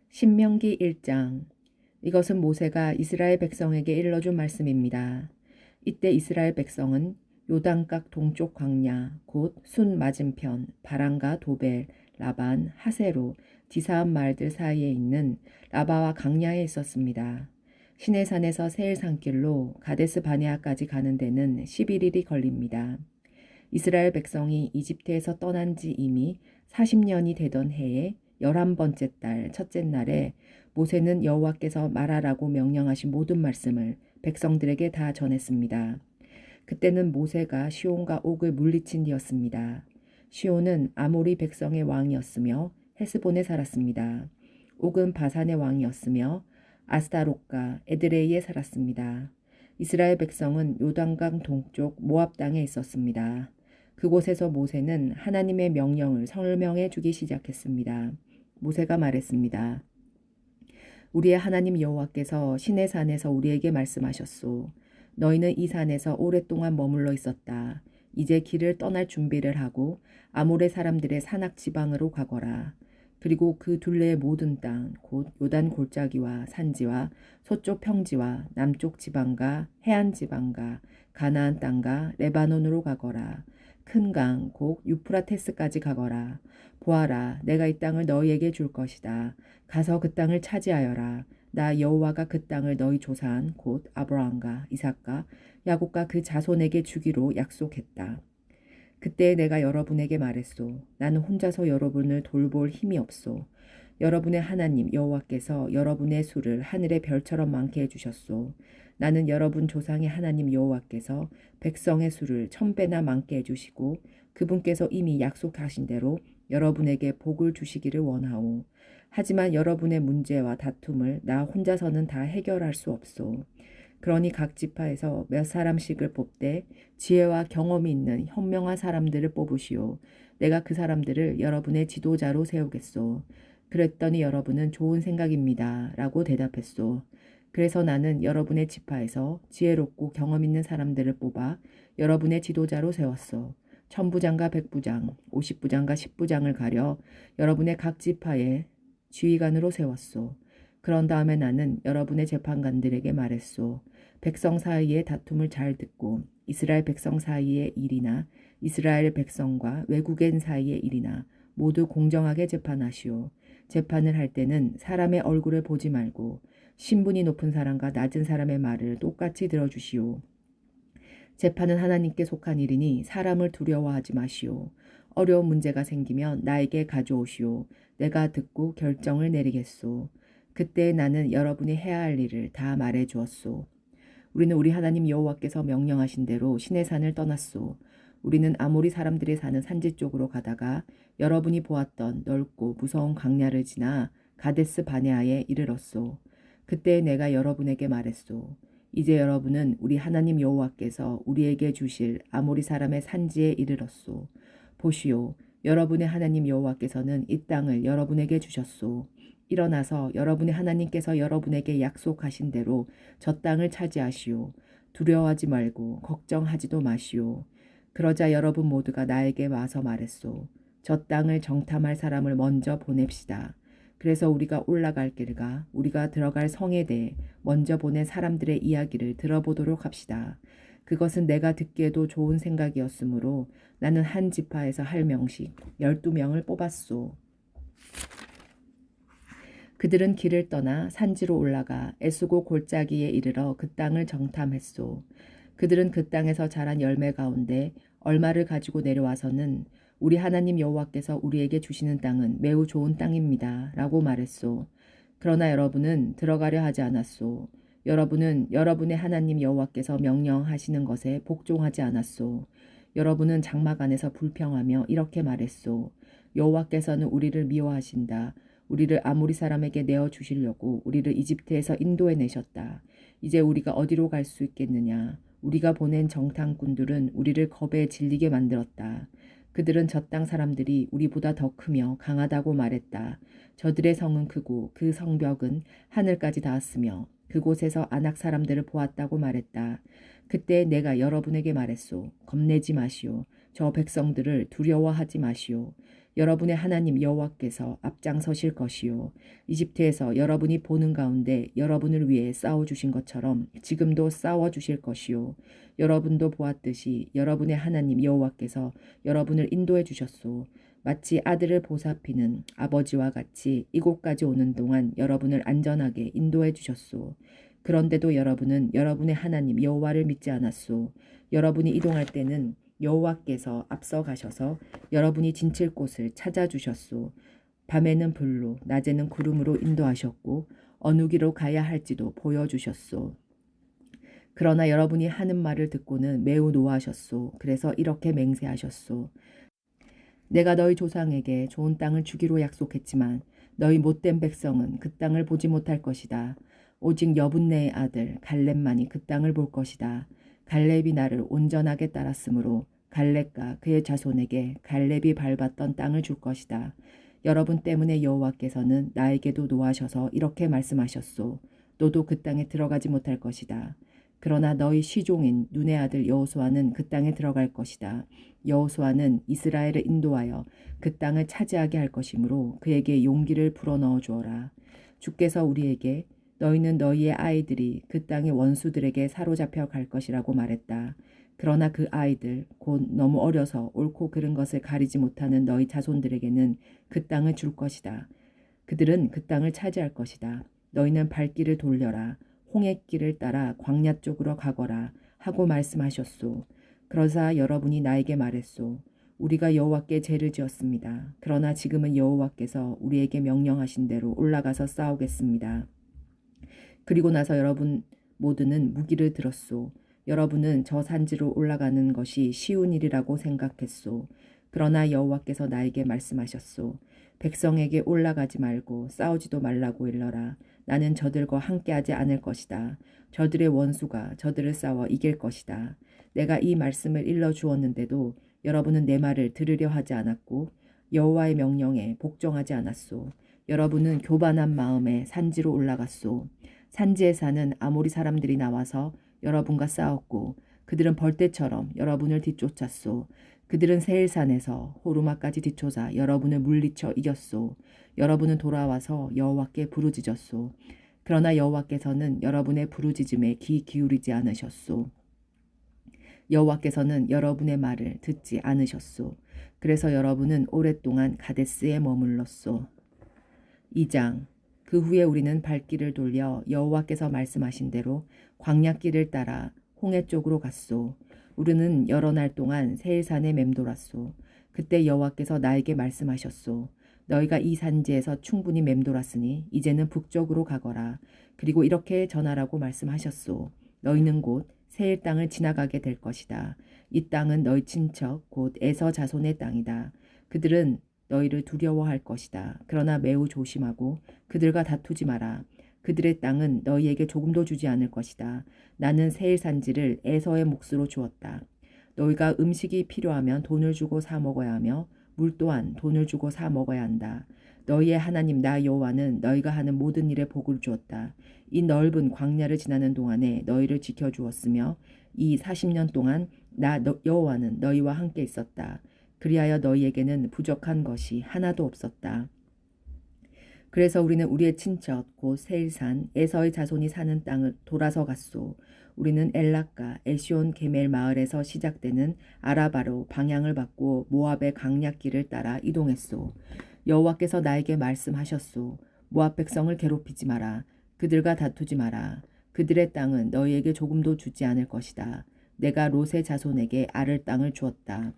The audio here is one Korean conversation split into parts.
신명기 1장. 이것은 모세가 이스라엘 백성에게 일러준 말씀입니다. 이때 이스라엘 백성은 요단강 동쪽 광야 곧 순 맞은편 바란과 도벨, 라반, 하세로, 디사한 마을들 사이에 있는 라바와 강야에 있었습니다. 시내산에서 세일 산길로 가데스 바네아까지 가는 데는 11일이 걸립니다. 이스라엘 백성이 이집트에서 떠난 지 이미 40년이 되던 해에 11번째 달 첫째 날에 모세는 여호와께서 말하라고 명령하신 모든 말씀을 백성들에게 다 전했습니다. 그때는 모세가 시온과 옥을 물리친 뒤였습니다. 시온은 아모리 백성의 왕이었으며 헤스본에 살았습니다. 옥은 바산의 왕이었으며 아스타롯과 에드레이에 살았습니다. 이스라엘 백성은 요단강 동쪽 모압 땅에 있었습니다. 그곳에서 모세는 하나님의 명령을 설명해 주기 시작했습니다. 모세가 말했습니다. 우리의 하나님 여호와께서 시내산에서 우리에게 말씀하셨소. 너희는 이 산에서 오랫동안 머물러 있었다. 이제 길을 떠날 준비를 하고 아모레 사람들의 산악 지방으로 가거라. 그리고 그 둘레의 모든 땅, 곧 요단 골짜기와 산지와 서쪽 평지와 남쪽 지방과 해안 지방과 가나안 땅과 레바논으로 가거라. 큰 강, 곧 유프라테스까지 가거라. 보아라, 내가 이 땅을 너희에게 줄 것이다. 가서 그 땅을 차지하여라. 나 여호와가 그 땅을 너희 조상 곧 아브라함과 이삭과 야곱과 그 자손에게 주기로 약속했다. 그때 내가 여러분에게 말했소. 나는 혼자서 여러분을 돌볼 힘이 없소. 여러분의 하나님 여호와께서 여러분의 수를 하늘의 별처럼 많게 해주셨소. 나는 여러분 조상의 하나님 여호와께서 백성의 수를 1000배나 많게 해주시고 그분께서 이미 약속하신 대로 여러분에게 복을 주시기를 원하오. 하지만 여러분의 문제와 다툼을 나 혼자서는 다 해결할 수 없소. 그러니 각 지파에서 몇 사람씩을 뽑되 지혜와 경험이 있는 현명한 사람들을 뽑으시오. 내가 그 사람들을 여러분의 지도자로 세우겠소. 그랬더니 여러분은 좋은 생각입니다. 라고 대답했소. 그래서 나는 여러분의 지파에서 지혜롭고 경험 있는 사람들을 뽑아 여러분의 지도자로 세웠소. 1000부장과 100부장, 50부장과 10부장을 가려 여러분의 각 지파에 지휘관으로 세웠소. 그런 다음에 나는 여러분의 재판관들에게 말했소. 백성 사이의 다툼을 잘 듣고 이스라엘 백성 사이의 일이나 이스라엘 백성과 외국인 사이의 일이나 모두 공정하게 재판하시오. 재판을 할 때는 사람의 얼굴을 보지 말고 신분이 높은 사람과 낮은 사람의 말을 똑같이 들어주시오. 재판은 하나님께 속한 일이니 사람을 두려워하지 마시오. 어려운 문제가 생기면 나에게 가져오시오. 내가 듣고 결정을 내리겠소. 그때 나는 여러분이 해야 할 일을 다 말해 주었소. 우리는 우리 하나님 여호와께서 명령하신 대로 시내산을 떠났소. 우리는 아모리 사람들이 사는 산지 쪽으로 가다가 여러분이 보았던 넓고 무서운 강야를 지나 가데스 바네아에 이르렀소. 그때 내가 여러분에게 말했소. 이제 여러분은 우리 하나님 여호와께서 우리에게 주실 아모리 사람의 산지에 이르렀소. 보시오, 여러분의 하나님 여호와께서는 이 땅을 여러분에게 주셨소. 일어나서 여러분의 하나님께서 여러분에게 약속하신 대로 저 땅을 차지하시오. 두려워하지 말고 걱정하지도 마시오. 그러자 여러분 모두가 나에게 와서 말했소. 저 땅을 정탐할 사람을 먼저 보냅시다. 그래서 우리가 올라갈 길과 우리가 들어갈 성에 대해 먼저 보낸 사람들의 이야기를 들어보도록 합시다. 그것은 내가 듣기에도 좋은 생각이었으므로 나는 한 지파에서 할 명씩 12명을 뽑았소. 그들은 길을 떠나 산지로 올라가 에스고 골짜기에 이르러 그 땅을 정탐했소. 그들은 그 땅에서 자란 열매 가운데 얼마를 가지고 내려와서는 우리 하나님 여호와께서 우리에게 주시는 땅은 매우 좋은 땅입니다. 라고 말했소. 그러나 여러분은 들어가려 하지 않았소. 여러분은 여러분의 하나님 여호와께서 명령하시는 것에 복종하지 않았소. 여러분은 장막 안에서 불평하며 이렇게 말했소. 여호와께서는 우리를 미워하신다. 우리를 아모리 사람에게 내어주시려고 우리를 이집트에서 인도해 내셨다. 이제 우리가 어디로 갈 수 있겠느냐. 우리가 보낸 정탐꾼들은 우리를 겁에 질리게 만들었다. 그들은 저 땅 사람들이 우리보다 더 크며 강하다고 말했다. 저들의 성은 크고 그 성벽은 하늘까지 닿았으며 그곳에서 아낙 사람들을 보았다고 말했다. 그때 내가 여러분에게 말했소. 겁내지 마시오. 저 백성들을 두려워하지 마시오. 여러분의 하나님 여호와께서 앞장서실 것이요 이집트에서 여러분이 보는 가운데 여러분을 위해 싸워주신 것처럼 지금도 싸워주실 것이요 여러분도 보았듯이 여러분의 하나님 여호와께서 여러분을 인도해 주셨소. 마치 아들을 보살피는 아버지와 같이 이곳까지 오는 동안 여러분을 안전하게 인도해 주셨소. 그런데도 여러분은 여러분의 하나님 여호와를 믿지 않았소. 여러분이 이동할 때는 여호와께서 앞서 가셔서 여러분이 진칠 곳을 찾아주셨소. 밤에는 불로 낮에는 구름으로 인도하셨고 어느 길로 가야 할지도 보여주셨소. 그러나 여러분이 하는 말을 듣고는 매우 노하셨소. 그래서 이렇게 맹세하셨소. 내가 너희 조상에게 좋은 땅을 주기로 약속했지만 너희 못된 백성은 그 땅을 보지 못할 것이다. 오직 여분네의 아들 갈렙만이 그 땅을 볼 것이다. 갈렙이 나를 온전하게 따랐으므로 갈렙과 그의 자손에게 갈렙이 밟았던 땅을 줄 것이다. 여러분 때문에 여호와께서는 나에게도 노하셔서 이렇게 말씀하셨소. 너도 그 땅에 들어가지 못할 것이다. 그러나 너희 시종인 눈의 아들 여호수아는 그 땅에 들어갈 것이다. 여호수아는 이스라엘을 인도하여 그 땅을 차지하게 할 것이므로 그에게 용기를 불어넣어 주어라. 주께서 우리에게 너희는 너희의 아이들이 그 땅의 원수들에게 사로잡혀 갈 것이라고 말했다. 그러나 그 아이들 곧 너무 어려서 옳고 그른 것을 가리지 못하는 너희 자손들에게는 그 땅을 줄 것이다. 그들은 그 땅을 차지할 것이다. 너희는 발길을 돌려라. 홍해길을 따라 광야 쪽으로 가거라 하고 말씀하셨소. 그러자 여러분이 나에게 말했소. 우리가 여호와께 죄를 지었습니다. 그러나 지금은 여호와께서 우리에게 명령하신 대로 올라가서 싸우겠습니다. 그리고 나서 여러분 모두는 무기를 들었소. 여러분은 저 산지로 올라가는 것이 쉬운 일이라고 생각했소. 그러나 여호와께서 나에게 말씀하셨소. 백성에게 올라가지 말고 싸우지도 말라고 일러라. 나는 저들과 함께하지 않을 것이다. 저들의 원수가 저들을 싸워 이길 것이다. 내가 이 말씀을 일러 주었는데도 여러분은 내 말을 들으려 하지 않았고 여호와의 명령에 복종하지 않았소. 여러분은 교만한 마음에 산지로 올라갔소. 산지에 사는 아모리 사람들이 나와서 여러분과 싸웠고 그들은 벌떼처럼 여러분을 뒤쫓았소. 그들은 세일산에서 호르마까지 뒤쫓아 여러분을 물리쳐 이겼소. 여러분은 돌아와서 여호와께 부르짖었소. 그러나 여호와께서는 여러분의 부르짖음에 귀 기울이지 않으셨소. 여호와께서는 여러분의 말을 듣지 않으셨소. 그래서 여러분은 오랫동안 가데스에 머물렀소. 2장. 그 후에 우리는 발길을 돌려 여호와께서 말씀하신 대로 광야길을 따라 홍해 쪽으로 갔소. 우리는 여러 날 동안 세일산에 맴돌았소. 그때 여호와께서 나에게 말씀하셨소. 너희가 이 산지에서 충분히 맴돌았으니 이제는 북쪽으로 가거라. 그리고 이렇게 전하라고 말씀하셨소. 너희는 곧 세일 땅을 지나가게 될 것이다. 이 땅은 너희 친척 곧 에서 자손의 땅이다. 그들은 너희를 두려워할 것이다. 그러나 매우 조심하고 그들과 다투지 마라. 그들의 땅은 너희에게 조금도 주지 않을 것이다. 나는 세일 산지를 에서의 몫으로 주었다. 너희가 음식이 필요하면 돈을 주고 사 먹어야 하며 물 또한 돈을 주고 사 먹어야 한다. 너희의 하나님 나 여호와는 너희가 하는 모든 일에 복을 주었다. 이 넓은 광야를 지나는 동안에 너희를 지켜주었으며 이 40년 동안 나 여호와는 너희와 함께 있었다. 그리하여 너희에게는 부족한 것이 하나도 없었다. 그래서 우리는 우리의 친척 곧 세일산 에서의 자손이 사는 땅을 돌아서 갔소. 우리는 엘락과 에시온 게멜 마을에서 시작되는 아라바로 방향을 바꾸어 모압의 강약길을 따라 이동했소. 여호와께서 나에게 말씀하셨소. 모압 백성을 괴롭히지 마라. 그들과 다투지 마라. 그들의 땅은 너희에게 조금도 주지 않을 것이다. 내가 롯의 자손에게 아를 땅을 주었다.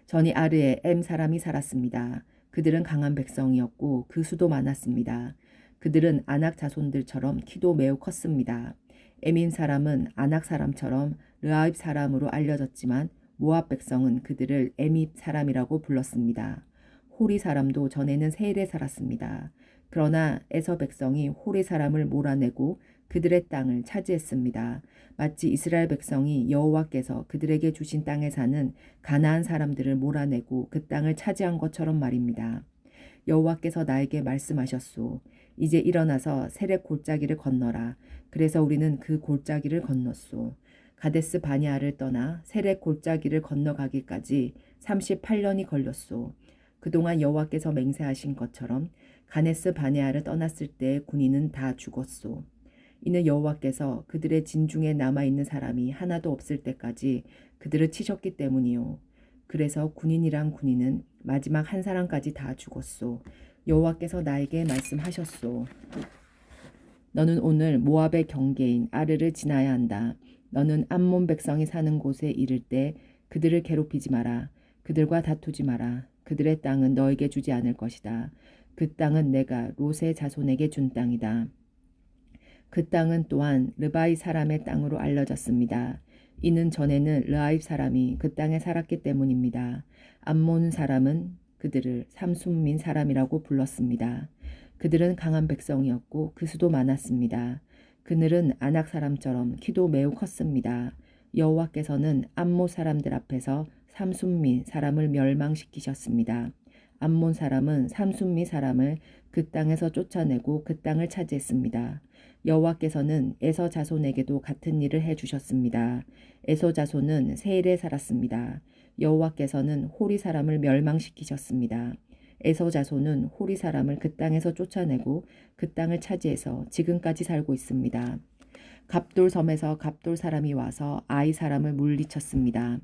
전이 아르에 엠 사람이 살았습니다. 그들은 강한 백성이었고 그 수도 많았습니다. 그들은 아낙 자손들처럼 키도 매우 컸습니다. 에민 사람은 아낙 사람처럼 르아입 사람으로 알려졌지만 모압 백성은 그들을 에밋 사람이라고 불렀습니다. 호리 사람도 전에는 세일에 살았습니다. 그러나 에서 백성이 호리 사람을 몰아내고 그들의 땅을 차지했습니다. 마치 이스라엘 백성이 여호와께서 그들에게 주신 땅에 사는 가나안 사람들을 몰아내고 그 땅을 차지한 것처럼 말입니다. 여호와께서 나에게 말씀하셨소. 이제 일어나서 세렉 골짜기를 건너라. 그래서 우리는 그 골짜기를 건넜소. 가데스 바니아를 떠나 세렉 골짜기를 건너가기까지 38년이 걸렸소. 그동안 여호와께서 맹세하신 것처럼 가네스 바네아를 떠났을 때 군인은 다 죽었소. 이는 여호와께서 그들의 진중에 남아있는 사람이 하나도 없을 때까지 그들을 치셨기 때문이요. 그래서 군인이란 군인은 마지막 한 사람까지 다 죽었소. 여호와께서 나에게 말씀하셨소. 너는 오늘 모압의 경계인 아르를 지나야 한다. 너는 암몬 백성이 사는 곳에 이를 때 그들을 괴롭히지 마라. 그들과 다투지 마라. 그들의 땅은 너에게 주지 않을 것이다. 그 땅은 내가 롯의 자손에게 준 땅이다. 그 땅은 또한 르바이 사람의 땅으로 알려졌습니다. 이는 전에는 르아입 사람이 그 땅에 살았기 때문입니다. 암몬 사람은 그들을 삼순민 사람이라고 불렀습니다. 그들은 강한 백성이었고 그 수도 많았습니다. 그들은 아낙 사람처럼 키도 매우 컸습니다. 여호와께서는 암몬 사람들 앞에서 삼순민 사람을 멸망시키셨습니다. 암몬 사람은 삼순민 사람을 그 땅에서 쫓아내고 그 땅을 차지했습니다. 여호와께서는 에서 자손에게도 같은 일을 해주셨습니다. 에서 자손은 세일에 살았습니다. 여호와께서는 호리 사람을 멸망시키셨습니다. 에서 자손은 호리 사람을 그 땅에서 쫓아내고 그 땅을 차지해서 지금까지 살고 있습니다. 갑돌 섬에서 갑돌 사람이 와서 아이 사람을 물리쳤습니다.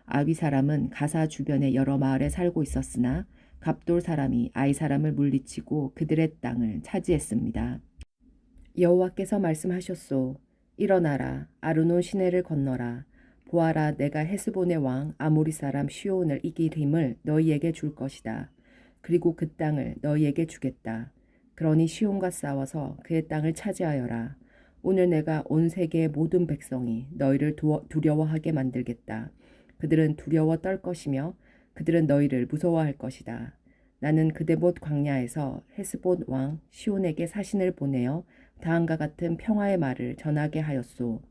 아위 사람은 가사 주변의 여러 마을에 살고 있었으나 갑돌 사람이 아이 사람을 물리치고 그들의 땅을 차지했습니다. 여호와께서 말씀하셨소. 일어나라. 아르논 시내를 건너라. 보아라, 내가 헤스본의 왕 아모리 사람 시온을 이길 힘을 너희에게 줄 것이다. 그리고 그 땅을 너희에게 주겠다. 그러니 시온과 싸워서 그의 땅을 차지하여라. 오늘 내가 온 세계의 모든 백성이 너희를 두려워하게 만들겠다. 그들은 두려워 떨 것이며 그들은 너희를 무서워할 것이다. 나는 그데봇 광야에서 헤스본 왕 시온에게 사신을 보내어 다음과 같은 평화의 말을 전하게 하였소.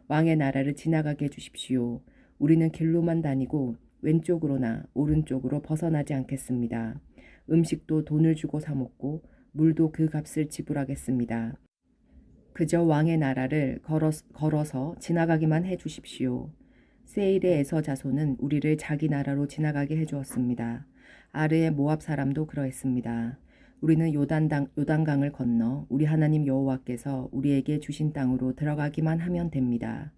왕의 나라를 지나가게 해주십시오. 우리는 길로만 다니고 왼쪽으로나 오른쪽으로 벗어나지 않겠습니다. 음식도 돈을 주고 사 먹고 물도 그 값을 지불하겠습니다. 그저 왕의 나라를 걸어서 지나가기만 해주십시오. 세일의 에서 자손은 우리를 자기 나라로 지나가게 해주었습니다. 아르의 모압 사람도 그러했습니다. 우리는 요단강을 건너 우리 하나님 여호와께서 우리에게 주신 땅으로 들어가기만 하면 됩니다.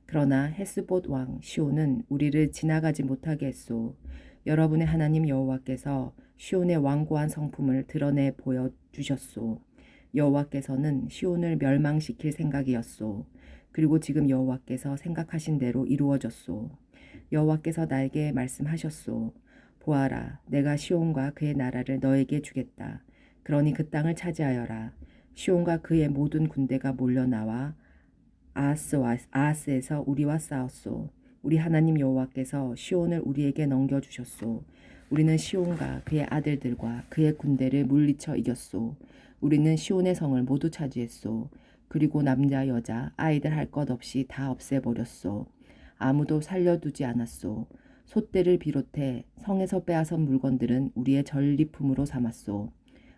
그러나 헤스봇 왕 시온은 우리를 지나가지 못하게 했소. 여러분의 하나님 여호와께서 시온의 완고한 성품을 드러내 보여주셨소. 여호와께서는 시온을 멸망시킬 생각이었소. 그리고 지금 여호와께서 생각하신 대로 이루어졌소. 여호와께서 나에게 말씀하셨소. 보아라, 내가 시온과 그의 나라를 너에게 주겠다. 그러니 그 땅을 차지하여라. 시온과 그의 모든 군대가 몰려나와 아하스에서 우리와 싸웠소. 우리 하나님 여호와께서 시온을 우리에게 넘겨주셨소. 우리는 시온과 그의 아들들과 그의 군대를 물리쳐 이겼소. 우리는 시온의 성을 모두 차지했소. 그리고 남자 여자 아이들 할 것 없이 다 없애버렸소. 아무도 살려두지 않았소. 솥대를 비롯해 성에서 빼앗은 물건들은 우리의 전리품으로 삼았소.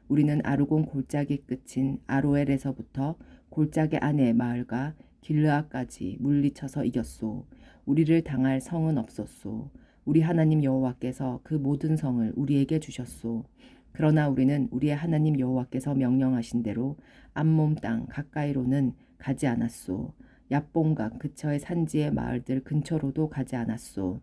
우리는 아르곤 골짜기 끝인 아로엘에서부터 골짜기 안의 마을과 길르아까지 물리쳐서 이겼소. 우리를 당할 성은 없었소. 우리 하나님 여호와께서 그 모든 성을 우리에게 주셨소. 그러나 우리는 우리의 하나님 여호와께서 명령하신 대로 암몬 땅 가까이로는 가지 않았소. 얍본과 그처의 산지의 마을들 근처로도 가지 않았소.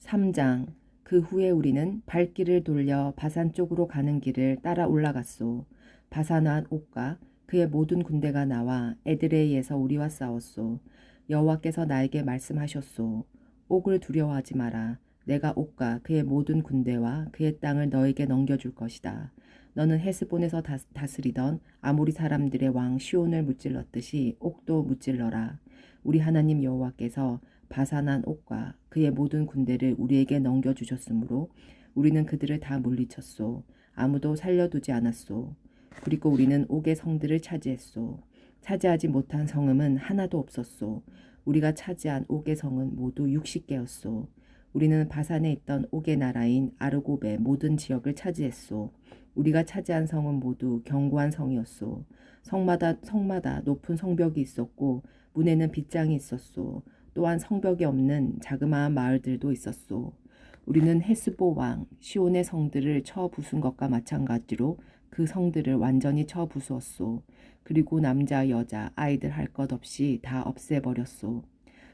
3장. 그 후에 우리는 발길을 돌려 바산 쪽으로 가는 길을 따라 올라갔소. 바산 왕 옥과 그의 모든 군대가 나와 에드레이에서 우리와 싸웠소. 여호와께서 나에게 말씀하셨소. 옥을 두려워하지 마라. 내가 옥과 그의 모든 군대와 그의 땅을 너에게 넘겨줄 것이다. 너는 헤스본에서 다스리던 아모리 사람들의 왕 시온을 무찔렀듯이 옥도 무찔러라. 우리 하나님 여호와께서 바산한 옥과 그의 모든 군대를 우리에게 넘겨주셨으므로 우리는 그들을 다 물리쳤소. 아무도 살려두지 않았소. 그리고 우리는 옥의 성들을 차지했소. 차지하지 못한 성읍은 하나도 없었소. 우리가 차지한 옥의 성은 모두 60개였소. 우리는 바산에 있던 옥의 나라인 아르곱의 모든 지역을 차지했소. 우리가 차지한 성은 모두 견고한 성이었소. 성마다 높은 성벽이 있었고 문에는 빗장이 있었소. 또한 성벽이 없는 자그마한 마을들도 있었소. 우리는 헤스보 왕 시온의 성들을 쳐 부순 것과 마찬가지로 그 성들을 완전히 쳐 부수었소. 그리고 남자 여자 아이들 할 것 없이 다 없애버렸소.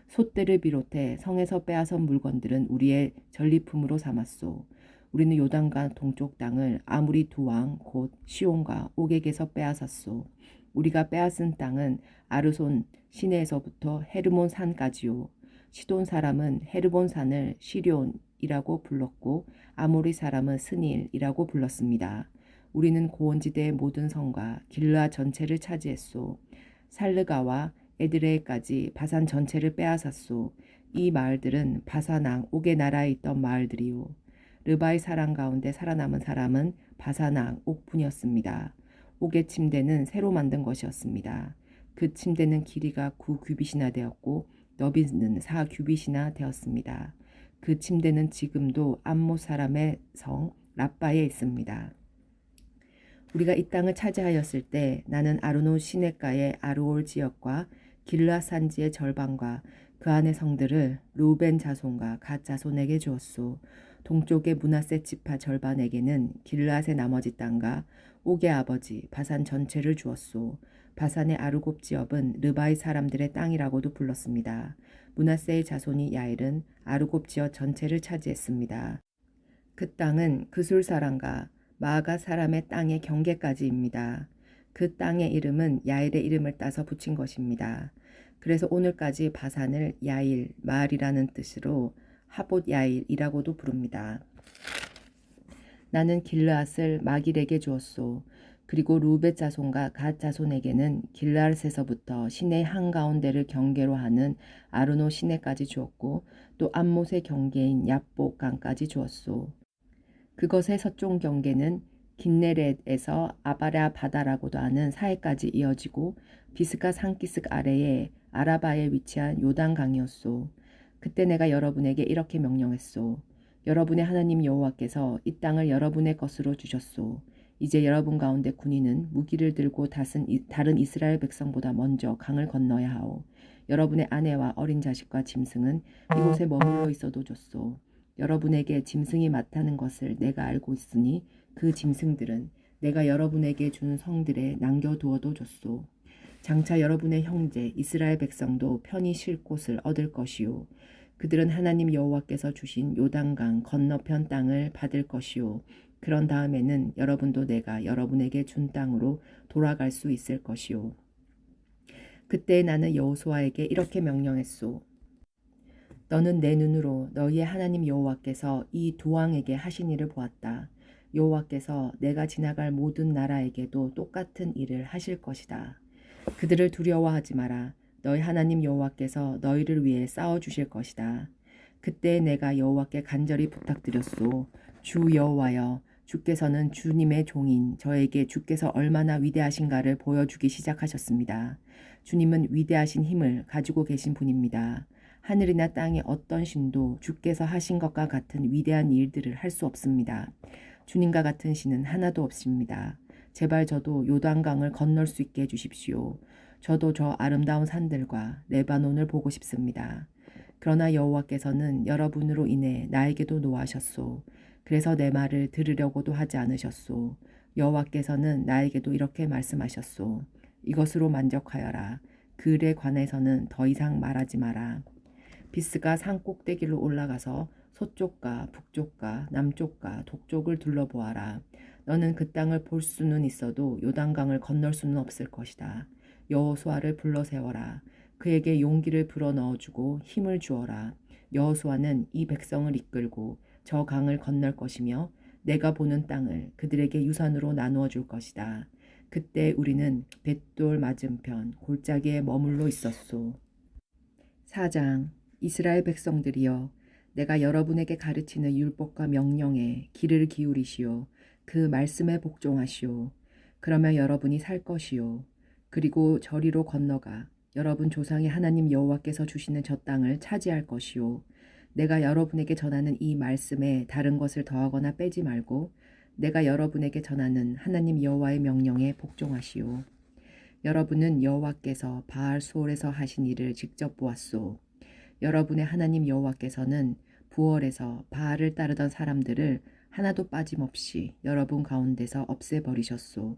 솥대를 비롯해 성에서 빼앗은 물건들은 우리의 전리품으로 삼았소. 우리는 요단강 동쪽 땅을 아무리 두 왕 곧 시온과 옥에게서 빼앗았소. 우리가 빼앗은 땅은 아르손 시내에서부터 헤르몬 산까지요. 시돈 사람은 헤르본 산을 시럈이라고 불렀고 아모리 사람은 스닐이라고 불렀습니다. 우리는 고원지대의 모든 성과 길르앗 전체를 차지했소. 살르가와 에드레까지 바산 전체를 빼앗았소. 이 마을들은 바사낭 옥의 나라에 있던 마을들이요. 르바의 사람 가운데 살아남은 사람은 바사낭 옥뿐이었습니다. 옥의 침대는 새로 만든 것이었습니다. 그 침대는 길이가 9규빗이나 되었고 너비는 4규빗이나 되었습니다. 그 침대는 지금도 암못 사람의 성 라빠에 있습니다. 우리가 이 땅을 차지하였을 때 나는 아르논 시냇가의 아르올 지역과 길르앗 산지의 절반과 그 안의 성들을 루벤 자손과 갓 자손에게 주었소. 동쪽의 므낫세 지파 절반에게는 길르앗의 나머지 땅과 옥의 아버지 바산 전체를 주었소. 바산의 아르곱 지역은 르바의 사람들의 땅이라고도 불렀습니다. 므낫세의 자손이 야일은 아르곱 지역 전체를 차지했습니다. 그 땅은 그술 사람과 마아가 사람의 땅의 경계까지입니다. 그 땅의 이름은 야일의 이름을 따서 붙인 것입니다. 그래서 오늘까지 바산을 야일, 마을이라는 뜻으로 하봇 야일이라고도 부릅니다. 나는 길르앗을 마길에게 주었소. 그리고 루벳 자손과 갓 자손에게는 길르앗에서부터 시내 한가운데를 경계로 하는 아르노 시내까지 주었고 또 암못의 경계인 얍복 강까지 주었소. 그것의 서쪽 경계는 긴네렛에서 아바랴 바다라고도 하는 사해까지 이어지고 비스가 산기슭 아래에 아라바에 위치한 요단강이었소. 그때 내가 여러분에게 이렇게 명령했소. 여러분의 하나님 여호와께서 이 땅을 여러분의 것으로 주셨소. 이제 여러분 가운데 군인은 무기를 들고 다른 이스라엘 백성보다 먼저 강을 건너야 하오. 여러분의 아내와 어린 자식과 짐승은 이곳에 머물러 있어도 좋소. 여러분에게 짐승이 많다는 것을 내가 알고 있으니 그 짐승들은 내가 여러분에게 준 성들에 남겨두어도 좋소. 장차 여러분의 형제 이스라엘 백성도 편히 쉴 곳을 얻을 것이요. 그들은 하나님 여호와께서 주신 요단강 건너편 땅을 받을 것이요. 그런 다음에는 여러분도 내가 여러분에게 준 땅으로 돌아갈 수 있을 것이요. 그때 나는 여호수아에게 이렇게 명령했소. 너는 내 눈으로 너희의 하나님 여호와께서 이 두 왕에게 하신 일을 보았다. 여호와께서 내가 지나갈 모든 나라에게도 똑같은 일을 하실 것이다. 그들을 두려워하지 마라. 너희 하나님 여호와께서 너희를 위해 싸워주실 것이다. 그때 내가 여호와께 간절히 부탁드렸소. 주 여호와여, 주께서는 주님의 종인 저에게 주께서 얼마나 위대하신가를 보여주기 시작하셨습니다. 주님은 위대하신 힘을 가지고 계신 분입니다. 하늘이나 땅의 어떤 신도 주께서 하신 것과 같은 위대한 일들을 할 수 없습니다. 주님과 같은 신은 하나도 없습니다. 제발 저도 요단강을 건널 수 있게 해주십시오. 저도 저 아름다운 산들과 레바논을 보고 싶습니다. 그러나 여호와께서는 여러분으로 인해 나에게도 노하셨소. 그래서 내 말을 들으려고도 하지 않으셨소. 여호와께서는 나에게도 이렇게 말씀하셨소. 이것으로 만족하여라. 그 일에 관해서는 더 이상 말하지 마라. 비스가 산 꼭대기로 올라가서 서쪽과 북쪽과 남쪽과 동쪽을 둘러보아라. 너는 그 땅을 볼 수는 있어도 요단강을 건널 수는 없을 것이다. 여호수아를 불러 세워라. 그에게 용기를 불어넣어주고 힘을 주어라. 여호수아는 이 백성을 이끌고 저 강을 건널 것이며 내가 보는 땅을 그들에게 유산으로 나누어 줄 것이다. 그때 우리는 벳돌 맞은편 골짜기에 머물러 있었소. 4장. 이스라엘 백성들이여, 내가 여러분에게 가르치는 율법과 명령에 귀를 기울이시오. 그 말씀에 복종하시오. 그러면 여러분이 살 것이요. 그리고 저리로 건너가 여러분 조상의 하나님 여호와께서 주시는 저 땅을 차지할 것이요. 내가 여러분에게 전하는 이 말씀에 다른 것을 더하거나 빼지 말고 내가 여러분에게 전하는 하나님 여호와의 명령에 복종하시오. 여러분은 여호와께서 바알 수올에서 하신 일을 직접 보았소. 여러분의 하나님 여호와께서는 구월에서 바알을 따르던 사람들을 하나도 빠짐없이 여러분 가운데서 없애버리셨소.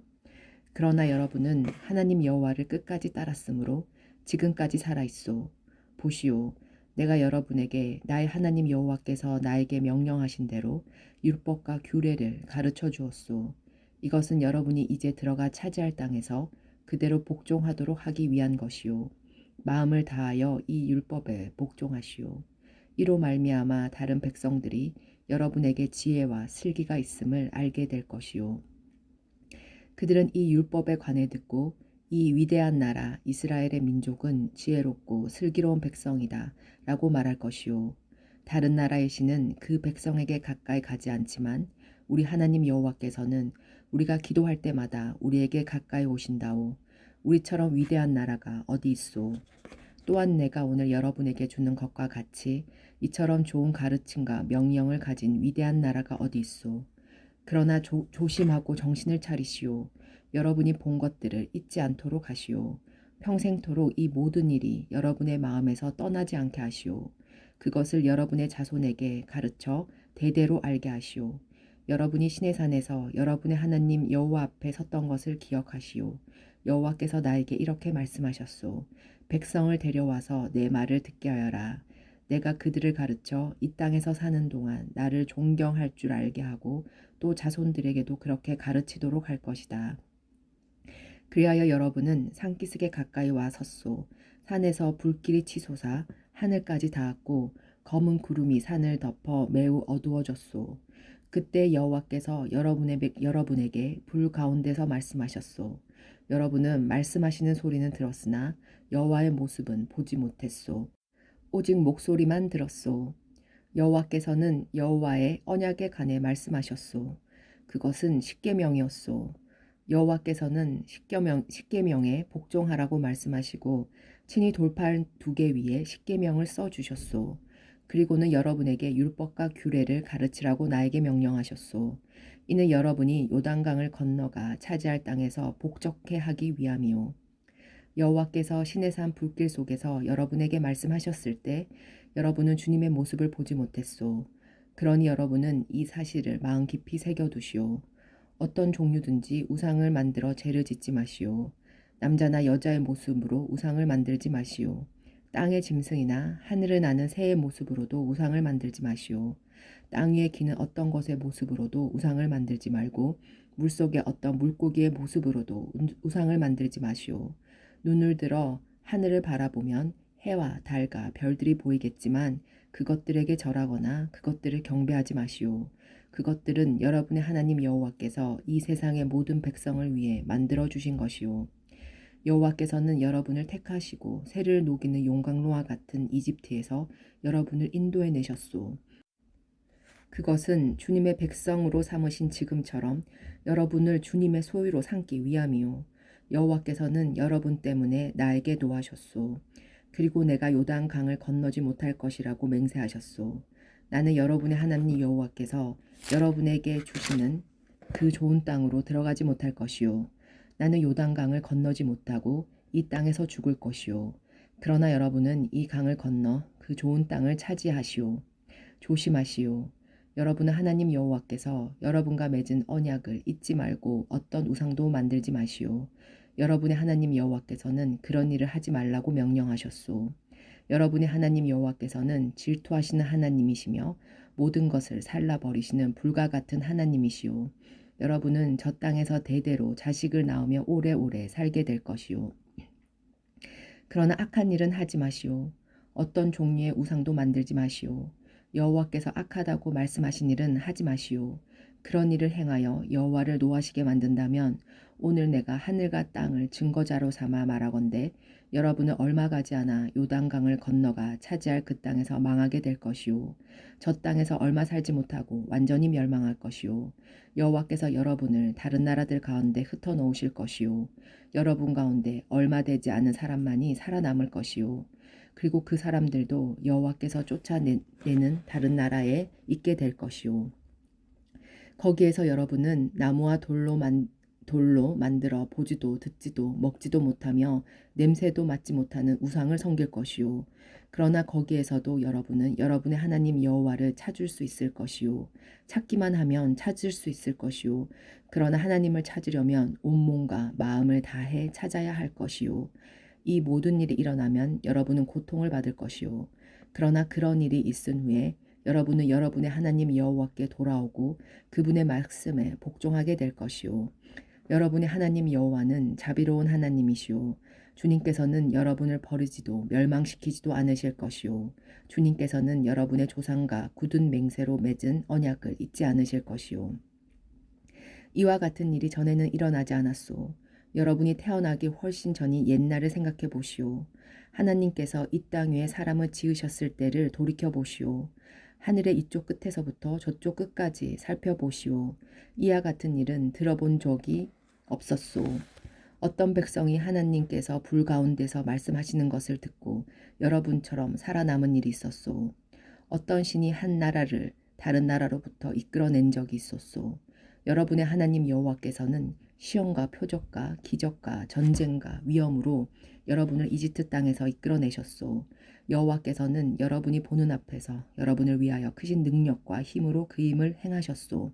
그러나 여러분은 하나님 여호와를 끝까지 따랐으므로 지금까지 살아있소. 보시오, 내가 여러분에게 나의 하나님 여호와께서 나에게 명령하신 대로 율법과 규례를 가르쳐 주었소. 이것은 여러분이 이제 들어가 차지할 땅에서 그대로 복종하도록 하기 위한 것이요. 마음을 다하여 이 율법에 복종하시오. 이로 말미암아 다른 백성들이 여러분에게 지혜와 슬기가 있음을 알게 될 것이요. 그들은 이 율법에 관해 듣고 이 위대한 나라 이스라엘의 민족은 지혜롭고 슬기로운 백성이다 라고 말할 것이요. 다른 나라의 신은 그 백성에게 가까이 가지 않지만 우리 하나님 여호와께서는 우리가 기도할 때마다 우리에게 가까이 오신다오. 우리처럼 위대한 나라가 어디 있소. 또한 내가 오늘 여러분에게 주는 것과 같이 이처럼 좋은 가르침과 명령을 가진 위대한 나라가 어디 있소. 그러나 조심하고 정신을 차리시오. 여러분이 본 것들을 잊지 않도록 하시오. 평생토록 이 모든 일이 여러분의 마음에서 떠나지 않게 하시오. 그것을 여러분의 자손에게 가르쳐 대대로 알게 하시오. 여러분이 시내산에서 여러분의 하나님 여호와 앞에 섰던 것을 기억하시오. 여호와께서 나에게 이렇게 말씀하셨소. 백성을 데려와서 내 말을 듣게 하여라. 내가 그들을 가르쳐 이 땅에서 사는 동안 나를 존경할 줄 알게 하고 또 자손들에게도 그렇게 가르치도록 할 것이다. 그리하여 여러분은 산기슭에 가까이 와 섰소. 산에서 불길이 치솟아 하늘까지 닿았고 검은 구름이 산을 덮어 매우 어두워졌소. 그때 여호와께서 여러분에게 불 가운데서 말씀하셨소. 여러분은 말씀하시는 소리는 들었으나 여호와의 모습은 보지 못했소. 오직 목소리만 들었소. 여호와께서는 여호와의 언약에 관해 말씀하셨소. 그것은 십계명이었소. 여호와께서는 십계명에 복종하라고 말씀하시고 친히 돌판 2개 위에 십계명을 써주셨소. 그리고는 여러분에게 율법과 규례를 가르치라고 나에게 명령하셨소. 이는 여러분이 요단강을 건너가 차지할 땅에서 복적해 하기 위함이요. 여호와께서 시내산 불길 속에서 여러분에게 말씀하셨을 때 여러분은 주님의 모습을 보지 못했소. 그러니 여러분은 이 사실을 마음 깊이 새겨두시오. 어떤 종류든지 우상을 만들어 죄를 짓지 마시오. 남자나 여자의 모습으로 우상을 만들지 마시오. 땅의 짐승이나 하늘을 나는 새의 모습으로도 우상을 만들지 마시오. 땅 위에 기는 어떤 것의 모습으로도 우상을 만들지 말고 물속의 어떤 물고기의 모습으로도 우상을 만들지 마시오. 눈을 들어 하늘을 바라보면 해와 달과 별들이 보이겠지만 그것들에게 절하거나 그것들을 경배하지 마시오. 그것들은 여러분의 하나님 여호와께서 이 세상의 모든 백성을 위해 만들어 주신 것이오. 여호와께서는 여러분을 택하시고 새를 녹이는 용광로와 같은 이집트에서 여러분을 인도해 내셨소. 그것은 주님의 백성으로 삼으신 지금처럼 여러분을 주님의 소유로 삼기 위함이요. 여호와께서는 여러분 때문에 나에게 노하셨소. 그리고 내가 요단 강을 건너지 못할 것이라고 맹세하셨소. 나는 여러분의 하나님 여호와께서 여러분에게 주시는 그 좋은 땅으로 들어가지 못할 것이요. 나는 요단 강을 건너지 못하고 이 땅에서 죽을 것이요. 그러나 여러분은 이 강을 건너 그 좋은 땅을 차지하시오. 조심하시오. 여러분은 하나님 여호와께서 여러분과 맺은 언약을 잊지 말고 어떤 우상도 만들지 마시오. 여러분의 하나님 여호와께서는 그런 일을 하지 말라고 명령하셨소. 여러분의 하나님 여호와께서는 질투하시는 하나님이시며 모든 것을 살라버리시는 불과 같은 하나님이시오. 여러분은 저 땅에서 대대로 자식을 낳으며 오래오래 살게 될 것이오. 그러나 악한 일은 하지 마시오. 어떤 종류의 우상도 만들지 마시오. 여호와께서 악하다고 말씀하신 일은 하지 마시오. 그런 일을 행하여 여호와를 노하시게 만든다면 오늘 내가 하늘과 땅을 증거자로 삼아 말하건대 여러분은 얼마 가지 않아 요단강을 건너가 차지할 그 땅에서 망하게 될 것이오. 저 땅에서 얼마 살지 못하고 완전히 멸망할 것이오. 여호와께서 여러분을 다른 나라들 가운데 흩어놓으실 것이오. 여러분 가운데 얼마 되지 않은 사람만이 살아남을 것이오. 그리고 그 사람들도 여호와께서 쫓아내는 다른 나라에 있게 될 것이오. 거기에서 여러분은 나무와 돌로 만들어 보지도 듣지도 먹지도 못하며 냄새도 맡지 못하는 우상을 섬길 것이요. 그러나 거기에서도 여러분은 여러분의 하나님 여호와를 찾을 수 있을 것이요. 찾기만 하면 찾을 수 있을 것이요. 그러나 하나님을 찾으려면 온몸과 마음을 다해 찾아야 할 것이요. 이 모든 일이 일어나면 여러분은 고통을 받을 것이요. 그러나 그런 일이 있은 후에 여러분은 여러분의 하나님 여호와께 돌아오고 그분의 말씀에 복종하게 될 것이요. 여러분의 하나님 여호와는 자비로운 하나님이시오. 주님께서는 여러분을 버리지도 멸망시키지도 않으실 것이요. 주님께서는 여러분의 조상과 굳은 맹세로 맺은 언약을 잊지 않으실 것이요. 이와 같은 일이 전에는 일어나지 않았소. 여러분이 태어나기 훨씬 전인 옛날을 생각해 보시오. 하나님께서 이 땅 위에 사람을 지으셨을 때를 돌이켜 보시오. 하늘의 이쪽 끝에서부터 저쪽 끝까지 살펴보시오. 이와 같은 일은 들어본 적이 없었소. 어떤 백성이 하나님께서 불 가운데서 말씀하시는 것을 듣고 여러분처럼 살아남은 일이 있었소. 어떤 신이 한 나라를 다른 나라로부터 이끌어낸 적이 있었소. 여러분의 하나님 여호와께서는 시험과 표적과 기적과 전쟁과 위험으로 여러분을 이집트 땅에서 이끌어내셨소. 여호와께서는 여러분이 보는 앞에서 여러분을 위하여 크신 능력과 힘으로 그 힘을 행하셨소.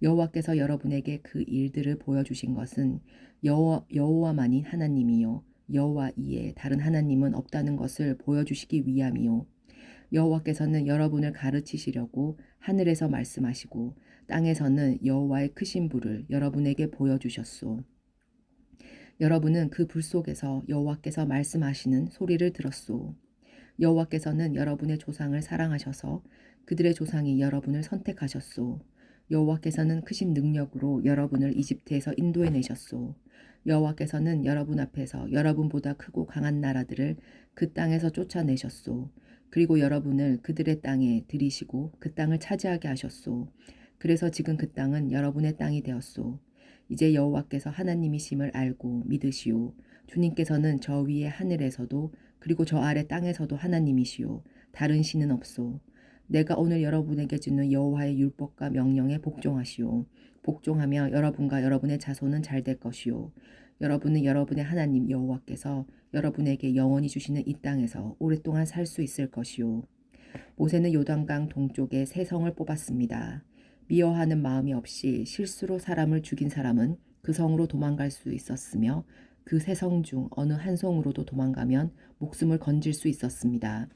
여호와께서 여러분에게 그 일들을 보여주신 것은 여호와만이 하나님이요 여호와 이에 다른 하나님은 없다는 것을 보여주시기 위함이요. 여호와께서는 여러분을 가르치시려고 하늘에서 말씀하시고 땅에서는 여호와의 크신 불을 여러분에게 보여주셨소. 여러분은 그 불 속에서 여호와께서 말씀하시는 소리를 들었소. 여호와께서는 여러분의 조상을 사랑하셔서 그들의 조상이 여러분을 선택하셨소. 여호와께서는 크신 능력으로 여러분을 이집트에서 인도해내셨소. 여호와께서는 여러분 앞에서 여러분보다 크고 강한 나라들을 그 땅에서 쫓아내셨소. 그리고 여러분을 그들의 땅에 들이시고 그 땅을 차지하게 하셨소. 그래서 지금 그 땅은 여러분의 땅이 되었소. 이제 여호와께서 하나님이심을 알고 믿으시오. 주님께서는 저 위에 하늘에서도 그리고 저 아래 땅에서도 하나님이시오. 다른 신은 없소. 내가 오늘 여러분에게 주는 여호와의 율법과 명령에 복종하시오. 복종하며 여러분과 여러분의 자손은 잘 될 것이요. 여러분은 여러분의 하나님 여호와께서 여러분에게 영원히 주시는 이 땅에서 오랫동안 살 수 있을 것이요. 모세는 요단강 동쪽에 세 성을 뽑았습니다. 미워하는 마음이 없이 실수로 사람을 죽인 사람은 그 성으로 도망갈 수 있었으며 그 세 성 중 어느 한 성으로도 도망가면 목숨을 건질 수 있었습니다.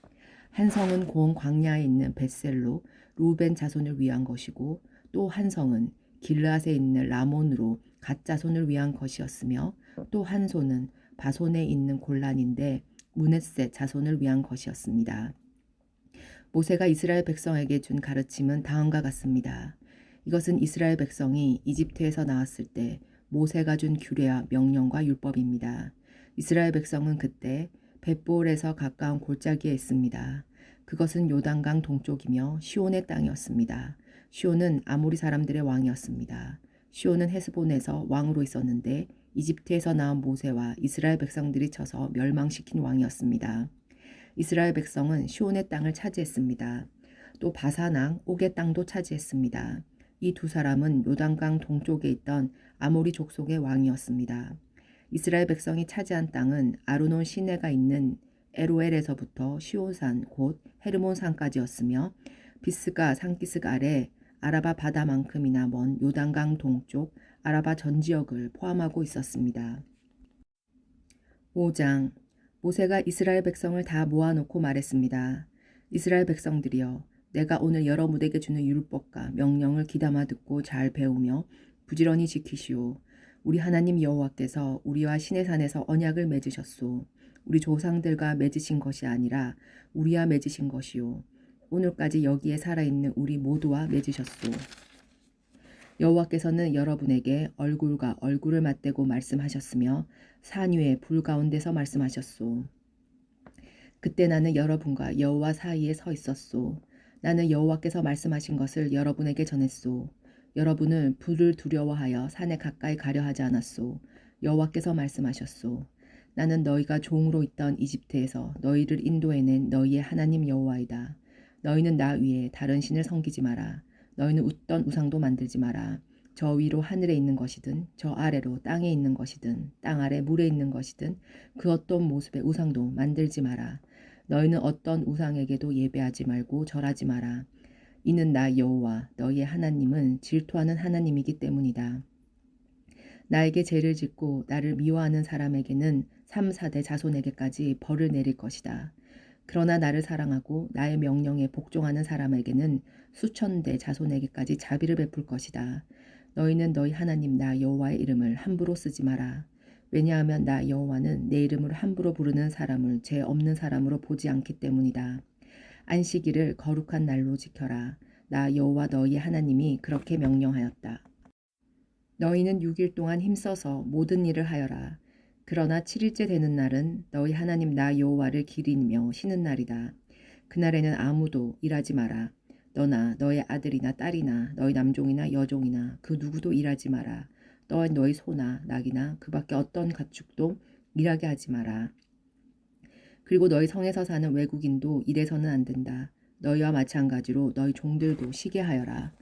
한 성은 고온 광야에 있는 벳셀로 루벤 자손을 위한 것이고 또 한 성은 길르앗에 있는 라몬으로 갓 자손을 위한 것이었으며 또 한 소는 바손에 있는 골란인데 문헤셋 자손을 위한 것이었습니다. 모세가 이스라엘 백성에게 준 가르침은 다음과 같습니다. 이것은 이스라엘 백성이 이집트에서 나왔을 때 모세가 준 규례와 명령과 율법입니다. 이스라엘 백성은 그때 벳볼에서 가까운 골짜기에 있습니다. 그것은 요단강 동쪽이며 시온의 땅이었습니다. 시온은 아모리 사람들의 왕이었습니다. 시온은 헤스본에서 왕으로 있었는데 이집트에서 나온 모세와 이스라엘 백성들이 쳐서 멸망시킨 왕이었습니다. 이스라엘 백성은 시온의 땅을 차지했습니다. 또 바산왕 옥의 땅도 차지했습니다. 이 두 사람은 요단강 동쪽에 있던 아모리 족속의 왕이었습니다. 이스라엘 백성이 차지한 땅은 아르논 시내가 있는 에로엘에서부터 시온산 곧 헤르몬 산까지였으며 비스가 산기슭 아래 아라바 바다만큼이나 먼 요단강 동쪽 아라바 전 지역을 포함하고 있었습니다. 5장 모세가 이스라엘 백성을 다 모아놓고 말했습니다. 이스라엘 백성들이여 내가 오늘 여러분에게 주는 율법과 명령을 귀담아 듣고 잘 배우며 부지런히 지키시오. 우리 하나님 여호와께서 우리와 시내산에서 언약을 맺으셨소. 우리 조상들과 맺으신 것이 아니라 우리와 맺으신 것이요. 오늘까지 여기에 살아있는 우리 모두와 맺으셨소. 여호와께서는 여러분에게 얼굴과 얼굴을 맞대고 말씀하셨으며 산 위에 불 가운데서 말씀하셨소. 그때 나는 여러분과 여호와 사이에 서 있었소. 나는 여호와께서 말씀하신 것을 여러분에게 전했소. 여러분은 불을 두려워하여 산에 가까이 가려 하지 않았소. 여호와께서 말씀하셨소. 나는 너희가 종으로 있던 이집트에서 너희를 인도해낸 너희의 하나님 여호와이다. 너희는 나 위에 다른 신을 섬기지 마라. 너희는 웃던 우상도 만들지 마라. 저 위로 하늘에 있는 것이든 저 아래로 땅에 있는 것이든 땅 아래 물에 있는 것이든 그 어떤 모습의 우상도 만들지 마라. 너희는 어떤 우상에게도 예배하지 말고 절하지 마라. 이는 나 여호와 너희의 하나님은 질투하는 하나님이기 때문이다. 나에게 죄를 짓고 나를 미워하는 사람에게는 3, 4대 자손에게까지 벌을 내릴 것이다. 그러나 나를 사랑하고 나의 명령에 복종하는 사람에게는 수천 대 자손에게까지 자비를 베풀 것이다. 너희는 너희 하나님 나 여호와의 이름을 함부로 쓰지 마라. 왜냐하면 나 여호와는 내 이름을 함부로 부르는 사람을 죄 없는 사람으로 보지 않기 때문이다. 안식일을 거룩한 날로 지켜라. 나 여호와 너희의 하나님이 그렇게 명령하였다. 너희는 6일 동안 힘써서 모든 일을 하여라. 그러나 7일째 되는 날은 너희 하나님 나 여호와를 기리며 쉬는 날이다. 그날에는 아무도 일하지 마라. 너나 너의 아들이나 딸이나 너희 남종이나 여종이나 그 누구도 일하지 마라. 또한 너희 소나 낙이나 그 밖에 어떤 가축도 일하게 하지 마라. 그리고 너희 성에서 사는 외국인도 일해서는 안 된다. 너희와 마찬가지로 너희 종들도 쉬게 하여라.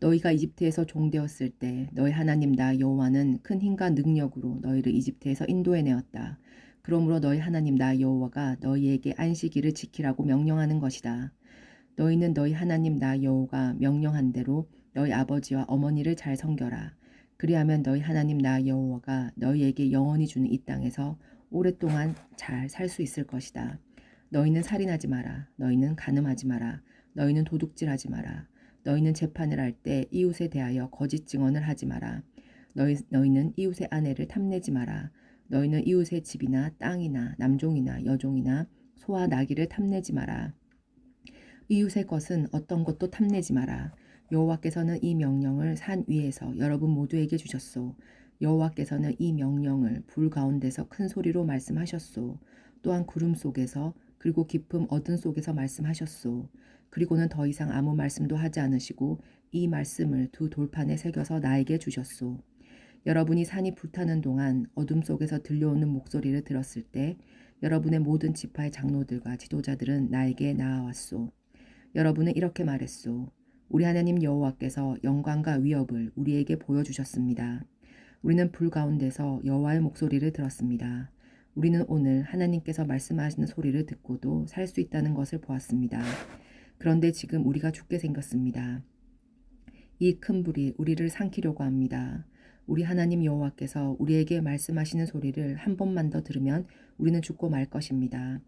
너희가 이집트에서 종되었을 때 너희 하나님 나 여호와는 큰 힘과 능력으로 너희를 이집트에서 인도해내었다. 그러므로 너희 하나님 나 여호와가 너희에게 안식일을 지키라고 명령하는 것이다. 너희는 너희 하나님 나 여호와가 명령한 대로 너희 아버지와 어머니를 잘 섬겨라. 그리하면 너희 하나님 나 여호와가 너희에게 영원히 주는 이 땅에서 오랫동안 잘 살 수 있을 것이다. 너희는 살인하지 마라. 너희는 간음하지 마라. 너희는 도둑질하지 마라. 너희는 재판을 할 때 이웃에 대하여 거짓 증언을 하지 마라. 너희는 이웃의 아내를 탐내지 마라. 너희는 이웃의 집이나 땅이나 남종이나 여종이나 소와 나귀를 탐내지 마라. 이웃의 것은 어떤 것도 탐내지 마라. 여호와께서는 이 명령을 산 위에서 여러분 모두에게 주셨소. 여호와께서는 이 명령을 불 가운데서 큰 소리로 말씀하셨소. 또한 구름 속에서 그리고 깊은 어둠 속에서 말씀하셨소. 그리고는 더 이상 아무 말씀도 하지 않으시고 이 말씀을 두 돌판에 새겨서 나에게 주셨소. 여러분이 산이 불타는 동안 어둠 속에서 들려오는 목소리를 들었을 때 여러분의 모든 지파의 장로들과 지도자들은 나에게 나아왔소. 여러분은 이렇게 말했소. 우리 하나님 여호와께서 영광과 위협을 우리에게 보여주셨습니다. 우리는 불 가운데서 여호와의 목소리를 들었습니다. 우리는 오늘 하나님께서 말씀하시는 소리를 듣고도 살 수 있다는 것을 보았습니다. 그런데 지금 우리가 죽게 생겼습니다. 이 큰 불이 우리를 삼키려고 합니다. 우리 하나님 여호와께서 우리에게 말씀하시는 소리를 한 번만 더 들으면 우리는 죽고 말 것입니다.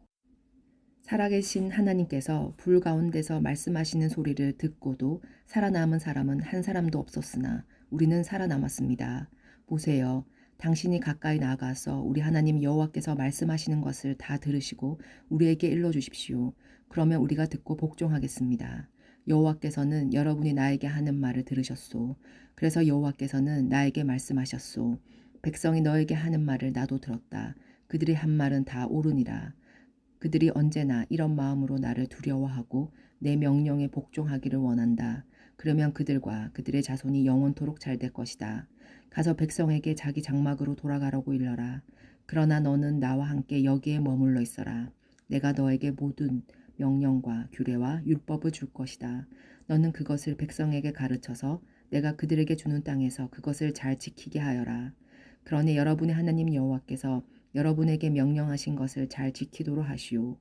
살아계신 하나님께서 불 가운데서 말씀하시는 소리를 듣고도 살아남은 사람은 한 사람도 없었으나 우리는 살아남았습니다. 보세요. 당신이 가까이 나아가서 우리 하나님 여호와께서 말씀하시는 것을 다 들으시고 우리에게 일러주십시오. 그러면 우리가 듣고 복종하겠습니다. 여호와께서는 여러분이 나에게 하는 말을 들으셨소. 그래서 여호와께서는 나에게 말씀하셨소. 백성이 너에게 하는 말을 나도 들었다. 그들이 한 말은 다 옳으니라. 그들이 언제나 이런 마음으로 나를 두려워하고 내 명령에 복종하기를 원한다. 그러면 그들과 그들의 자손이 영원토록 잘 될 것이다. 가서 백성에게 자기 장막으로 돌아가라고 일러라. 그러나 너는 나와 함께 여기에 머물러 있어라. 내가 너에게 모든 명령과 규례와 율법을 줄 것이다. 너는 그것을 백성에게 가르쳐서 내가 그들에게 주는 땅에서 그것을 잘 지키게 하여라. 그러니 여러분의 하나님 여호와께서 여러분에게 명령하신 것을 잘 지키도록 하시오.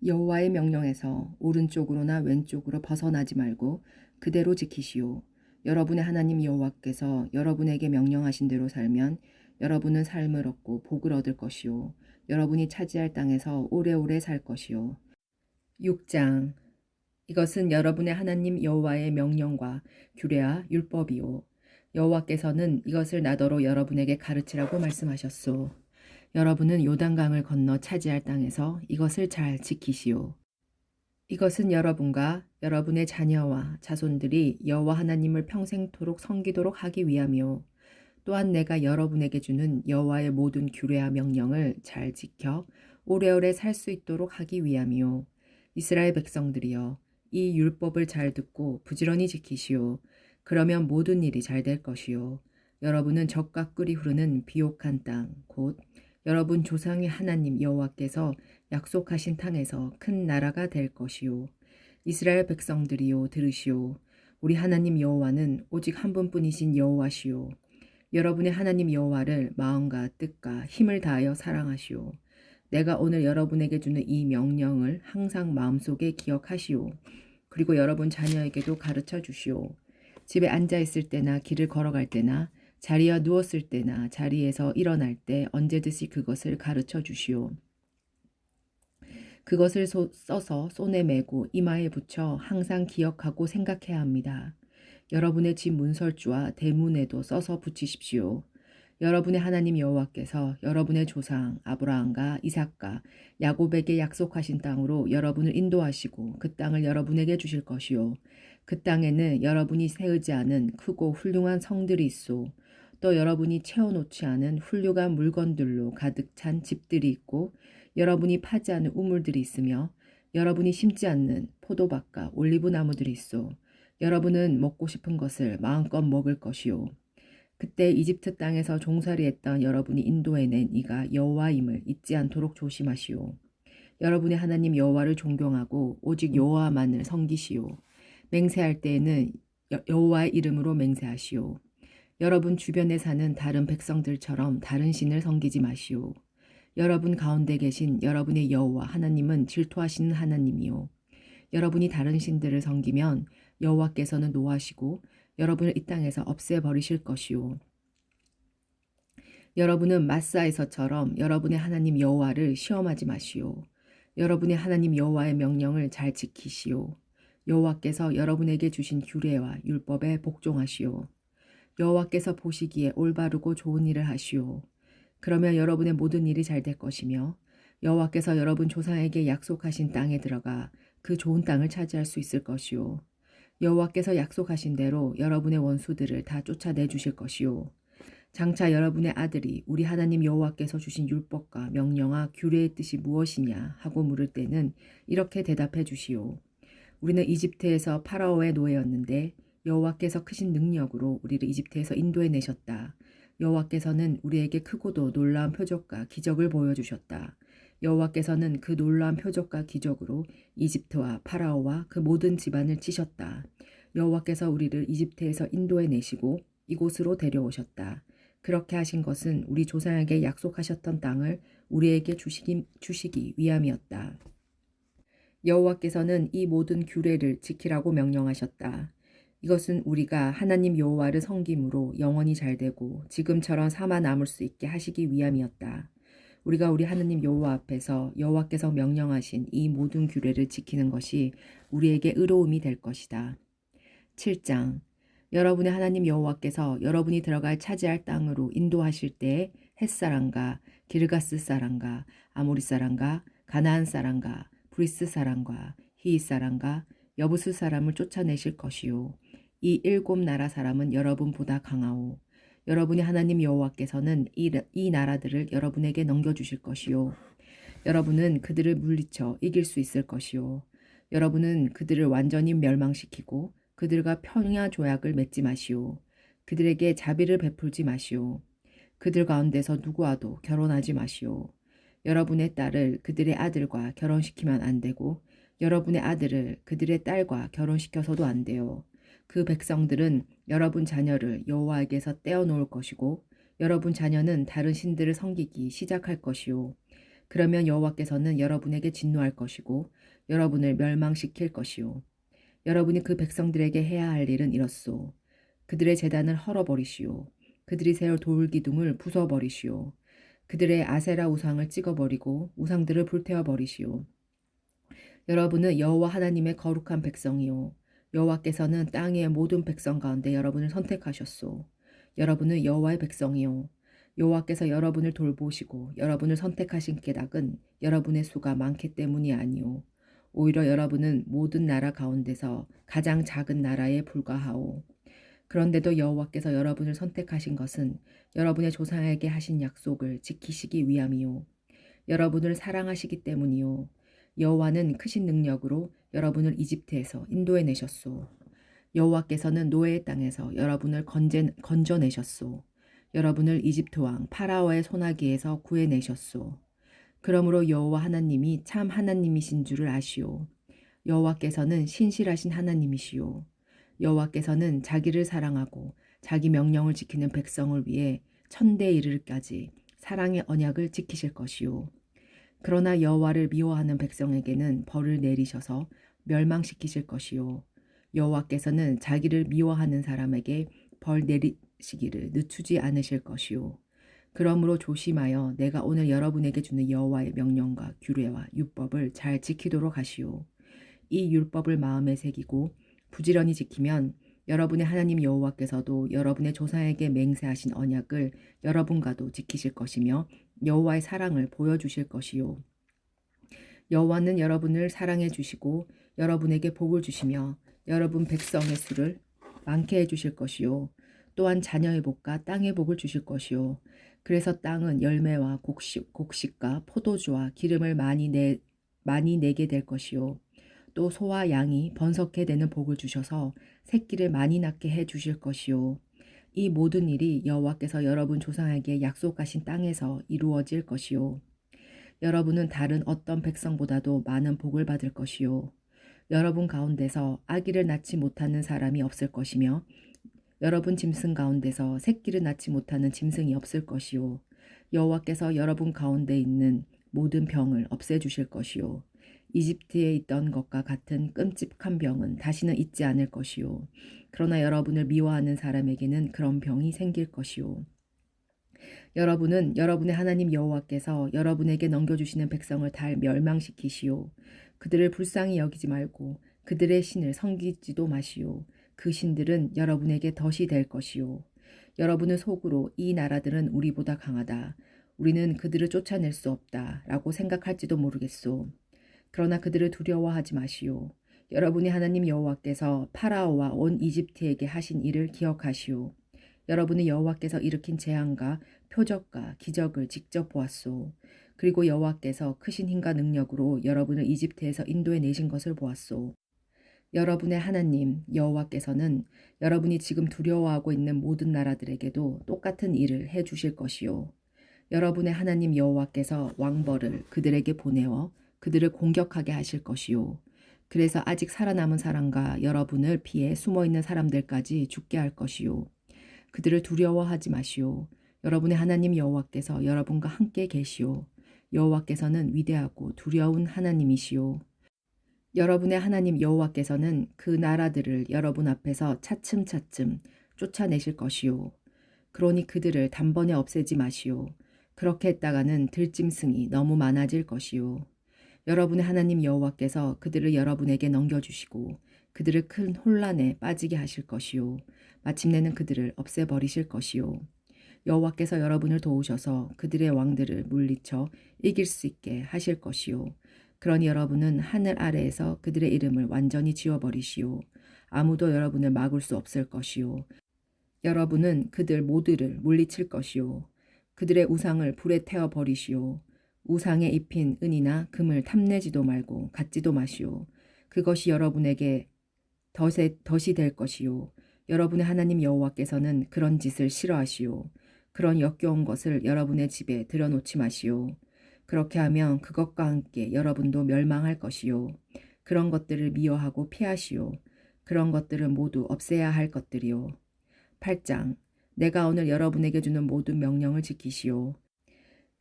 여호와의 명령에서 오른쪽으로나 왼쪽으로 벗어나지 말고 그대로 지키시오. 여러분의 하나님 여호와께서 여러분에게 명령하신 대로 살면 여러분은 삶을 얻고 복을 얻을 것이오. 여러분이 차지할 땅에서 오래오래 살 것이오. 6장. 이것은 여러분의 하나님 여호와의 명령과 규례와 율법이오. 여호와께서는 이것을 나더러 여러분에게 가르치라고 말씀하셨소. 여러분은 요단강을 건너 차지할 땅에서 이것을 잘 지키시오. 이것은 여러분과 여러분의 자녀와 자손들이 여호와 하나님을 평생토록 섬기도록 하기 위함이요. 또한 내가 여러분에게 주는 여호와의 모든 규례와 명령을 잘 지켜 오래오래 살 수 있도록 하기 위함이요. 이스라엘 백성들이여, 이 율법을 잘 듣고 부지런히 지키시오. 그러면 모든 일이 잘 될 것이요. 여러분은 젖과 꿀이 흐르는 비옥한 땅, 곧 여러분 조상의 하나님 여호와께서 약속하신 땅에서 큰 나라가 될 것이요. 이스라엘 백성들이요, 들으시오. 우리 하나님 여호와는 오직 한 분뿐이신 여호와시오. 여러분의 하나님 여호와를 마음과 뜻과 힘을 다하여 사랑하시오. 내가 오늘 여러분에게 주는 이 명령을 항상 마음속에 기억하시오. 그리고 여러분 자녀에게도 가르쳐 주시오. 집에 앉아 있을 때나 길을 걸어갈 때나 자리에 누웠을 때나 자리에서 일어날 때 언제든지 그것을 가르쳐 주시오. 그것을 써서 손에 메고 이마에 붙여 항상 기억하고 생각해야 합니다. 여러분의 집 문설주와 대문에도 써서 붙이십시오. 여러분의 하나님 여호와께서 여러분의 조상 아브라함과 이삭과 야곱에게 약속하신 땅으로 여러분을 인도하시고 그 땅을 여러분에게 주실 것이요. 그 땅에는 여러분이 세우지 않은 크고 훌륭한 성들이 있소. 또 여러분이 채워놓지 않은 훌륭한 물건들로 가득 찬 집들이 있고 여러분이 파지 않은 우물들이 있으며 여러분이 심지 않는 포도밭과 올리브나무들이 있어 여러분은 먹고 싶은 것을 마음껏 먹을 것이요. 그때 이집트 땅에서 종살이했던 여러분이 인도해낸 이가 여호와임을 잊지 않도록 조심하시오. 여러분의 하나님 여호와를 존경하고 오직 여호와만을 섬기시오. 맹세할 때에는 여호와의 이름으로 맹세하시오. 여러분 주변에 사는 다른 백성들처럼 다른 신을 섬기지 마시오. 여러분 가운데 계신 여러분의 여호와 하나님은 질투하시는 하나님이요. 여러분이 다른 신들을 섬기면 여호와께서는 노하시고 여러분을 이 땅에서 없애버리실 것이요. 여러분은 마사에서처럼 여러분의 하나님 여호와를 시험하지 마시오. 여러분의 하나님 여호와의 명령을 잘 지키시오. 여호와께서 여러분에게 주신 규례와 율법에 복종하시오. 여호와께서 보시기에 올바르고 좋은 일을 하시오. 그러면 여러분의 모든 일이 잘 될 것이며 여호와께서 여러분 조상에게 약속하신 땅에 들어가 그 좋은 땅을 차지할 수 있을 것이요. 여호와께서 약속하신 대로 여러분의 원수들을 다 쫓아내 주실 것이요. 장차 여러분의 아들이 우리 하나님 여호와께서 주신 율법과 명령과 규례의 뜻이 무엇이냐 하고 물을 때는 이렇게 대답해 주시오. 우리는 이집트에서 파라오의 노예였는데 여호와께서 크신 능력으로 우리를 이집트에서 인도해 내셨다. 여호와께서는 우리에게 크고도 놀라운 표적과 기적을 보여주셨다. 여호와께서는 그 놀라운 표적과 기적으로 이집트와 파라오와 그 모든 집안을 치셨다. 여호와께서 우리를 이집트에서 인도해 내시고 이곳으로 데려오셨다. 그렇게 하신 것은 우리 조상에게 약속하셨던 땅을 우리에게 주시기 위함이었다. 여호와께서는 이 모든 규례를 지키라고 명령하셨다. 이것은 우리가 하나님 여호와를 섬김으로 영원히 잘되고 지금처럼 살아 남을 수 있게 하시기 위함이었다. 우리가 우리 하나님 여호와 앞에서 여호와께서 명령하신 이 모든 규례를 지키는 것이 우리에게 의로움이 될 것이다. 7장 여러분의 하나님 여호와께서 여러분이 들어갈 차지할 땅으로 인도하실 때에 햇사람과 기르가스 사람과 아모리 사람과 가나안 사람과 브리스 사람과 히윗 사람과 여부스 사람을 쫓아내실 것이요. 이 7 나라 사람은 여러분보다 강하오. 여러분의 하나님 여호와께서는 이 나라들을 여러분에게 넘겨주실 것이요. 여러분은 그들을 물리쳐 이길 수 있을 것이요. 여러분은 그들을 완전히 멸망시키고 그들과 평화 조약을 맺지 마시오. 그들에게 자비를 베풀지 마시오. 그들 가운데서 누구와도 결혼하지 마시오. 여러분의 딸을 그들의 아들과 결혼시키면 안 되고 여러분의 아들을 그들의 딸과 결혼시켜서도 안 돼요. 그 백성들은 여러분 자녀를 여호와에게서 떼어놓을 것이고 여러분 자녀는 다른 신들을 섬기기 시작할 것이요. 그러면 여호와께서는 여러분에게 진노할 것이고 여러분을 멸망시킬 것이요. 여러분이 그 백성들에게 해야 할 일은 이렇소. 그들의 제단을 헐어버리시오. 그들이 세울 돌기둥을 부숴버리시오. 그들의 아세라 우상을 찍어버리고 우상들을 불태워버리시오. 여러분은 여호와 하나님의 거룩한 백성이요. 여호와께서는 땅의 모든 백성 가운데 여러분을 선택하셨소. 여러분은 여호와의 백성이요. 여호와께서 여러분을 돌보시고 여러분을 선택하신 까닭은 여러분의 수가 많기 때문이 아니오. 오히려 여러분은 모든 나라 가운데서 가장 작은 나라에 불과하오. 그런데도 여호와께서 여러분을 선택하신 것은 여러분의 조상에게 하신 약속을 지키시기 위함이요. 여러분을 사랑하시기 때문이요. 여호와는 크신 능력으로 여러분을 이집트에서 인도해 내셨소. 여호와께서는 노예의 땅에서 여러분을 건져내셨소. 여러분을 이집트 왕 파라오의 손아귀에서 구해내셨소. 그러므로 여호와 하나님이 참 하나님이신 줄을 아시오. 여호와께서는 신실하신 하나님이시오. 여호와께서는 자기를 사랑하고 자기 명령을 지키는 백성을 위해 천대에 이르기까지 사랑의 언약을 지키실 것이요. 그러나 여호와를 미워하는 백성에게는 벌을 내리셔서 멸망시키실 것이요. 여호와께서는 자기를 미워하는 사람에게 벌 내리시기를 늦추지 않으실 것이요. 그러므로 조심하여 내가 오늘 여러분에게 주는 여호와의 명령과 규례와 율법을 잘 지키도록 하시오. 이 율법을 마음에 새기고 부지런히 지키면 여러분의 하나님 여호와께서도 여러분의 조상에게 맹세하신 언약을 여러분과도 지키실 것이며 여호와의 사랑을 보여주실 것이요. 여호와는 여러분을 사랑해 주시고 여러분에게 복을 주시며 여러분 백성의 수를 많게 해주실 것이요. 또한 자녀의 복과 땅의 복을 주실 것이요. 그래서 땅은 열매와 곡식과 포도주와 기름을 많이 내게 될 것이요. 또 소와 양이 번성케 되는 복을 주셔서 새끼를 많이 낳게 해 주실 것이요. 이 모든 일이 여호와께서 여러분 조상에게 약속하신 땅에서 이루어질 것이요. 여러분은 다른 어떤 백성보다도 많은 복을 받을 것이요. 여러분 가운데서 아기를 낳지 못하는 사람이 없을 것이며 여러분 짐승 가운데서 새끼를 낳지 못하는 짐승이 없을 것이요. 여호와께서 여러분 가운데 있는 모든 병을 없애주실 것이요. 이집트에 있던 것과 같은 끔찍한 병은 다시는 있지 않을 것이요. 그러나 여러분을 미워하는 사람에게는 그런 병이 생길 것이요. 여러분은 여러분의 하나님 여호와께서 여러분에게 넘겨주시는 백성을 다 멸망시키시오. 그들을 불쌍히 여기지 말고 그들의 신을 섬기지도 마시오. 그 신들은 여러분에게 덫이 될 것이요. 여러분은 속으로 이 나라들은 우리보다 강하다. 우리는 그들을 쫓아낼 수 없다. 라고 생각할지도 모르겠소. 그러나 그들을 두려워하지 마시오. 여러분의 하나님 여호와께서 파라오와 온 이집트에게 하신 일을 기억하시오. 여러분의 여호와께서 일으킨 재앙과 표적과 기적을 직접 보았소. 그리고 여호와께서 크신 힘과 능력으로 여러분을 이집트에서 인도해 내신 것을 보았소. 여러분의 하나님 여호와께서는 여러분이 지금 두려워하고 있는 모든 나라들에게도 똑같은 일을 해 주실 것이요. 여러분의 하나님 여호와께서 왕벌을 그들에게 보내어 그들을 공격하게 하실 것이요. 그래서 아직 살아남은 사람과 여러분을 피해 숨어있는 사람들까지 죽게 할 것이요. 그들을 두려워하지 마시오. 여러분의 하나님 여호와께서 여러분과 함께 계시오. 여호와께서는 위대하고 두려운 하나님이시오. 여러분의 하나님 여호와께서는 그 나라들을 여러분 앞에서 차츰차츰 쫓아내실 것이요. 그러니 그들을 단번에 없애지 마시오. 그렇게 했다가는 들짐승이 너무 많아질 것이요. 여러분의 하나님 여호와께서 그들을 여러분에게 넘겨주시고 그들을 큰 혼란에 빠지게 하실 것이요. 마침내는 그들을 없애버리실 것이요. 여호와께서 여러분을 도우셔서 그들의 왕들을 물리쳐 이길 수 있게 하실 것이요. 그러니 여러분은 하늘 아래에서 그들의 이름을 완전히 지워버리시오. 아무도 여러분을 막을 수 없을 것이요. 여러분은 그들 모두를 물리칠 것이요. 그들의 우상을 불에 태워버리시오. 우상에 입힌 은이나 금을 탐내지도 말고 갖지도 마시오. 그것이 여러분에게 덫이 될 것이요. 여러분의 하나님 여호와께서는 그런 짓을 싫어하시오. 그런 역겨운 것을 여러분의 집에 들여놓지 마시오. 그렇게 하면 그것과 함께 여러분도 멸망할 것이요. 그런 것들을 미워하고 피하시오. 그런 것들은 모두 없애야 할 것들이요. 8장. 내가 오늘 여러분에게 주는 모든 명령을 지키시오.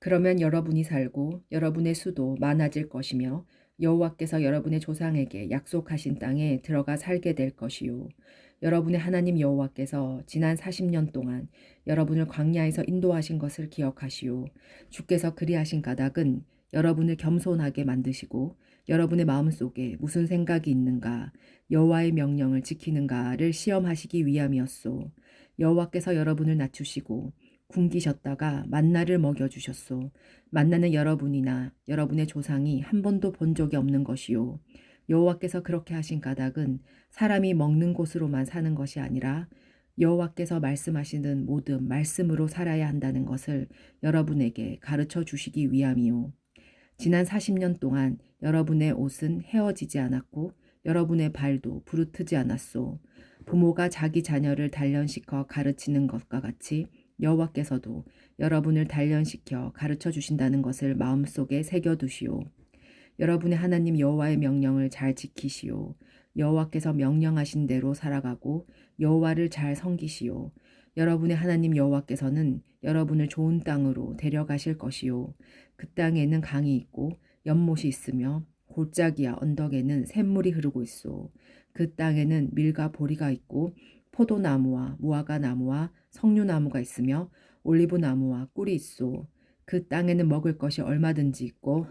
그러면 여러분이 살고 여러분의 수도 많아질 것이며 여호와께서 여러분의 조상에게 약속하신 땅에 들어가 살게 될 것이요. 여러분의 하나님 여호와께서 지난 40년 동안 여러분을 광야에서 인도하신 것을 기억하시오. 주께서 그리하신 까닭은 여러분을 겸손하게 만드시고 여러분의 마음속에 무슨 생각이 있는가, 여호와의 명령을 지키는가를 시험하시기 위함이었소. 여호와께서 여러분을 낮추시고 굶기셨다가 만나를 먹여주셨소. 만나는 여러분이나 여러분의 조상이 한 번도 본 적이 없는 것이요. 여호와께서 그렇게 하신 까닭은 사람이 먹는 곳으로만 사는 것이 아니라 여호와께서 말씀하시는 모든 말씀으로 살아야 한다는 것을 여러분에게 가르쳐 주시기 위함이요. 지난 40년 동안 여러분의 옷은 헤어지지 않았고 여러분의 발도 부르트지 않았소. 부모가 자기 자녀를 단련시켜 가르치는 것과 같이 여호와께서도 여러분을 단련시켜 가르쳐 주신다는 것을 마음속에 새겨두시오. 여러분의 하나님 여호와의 명령을 잘 지키시오. 여호와께서 명령하신 대로 살아가고 여호와를 잘 섬기시오. 여러분의 하나님 여호와께서는 여러분을 좋은 땅으로 데려가실 것이요. 그 땅에는 강이 있고 연못이 있으며 골짜기와 언덕에는 샘물이 흐르고 있소. 그 땅에는 밀과 보리가 있고 포도나무와 무화과 나무와 석류나무가 있으며 올리브나무와 꿀이 있소. 그 땅에는 먹을 것이 얼마든지 있고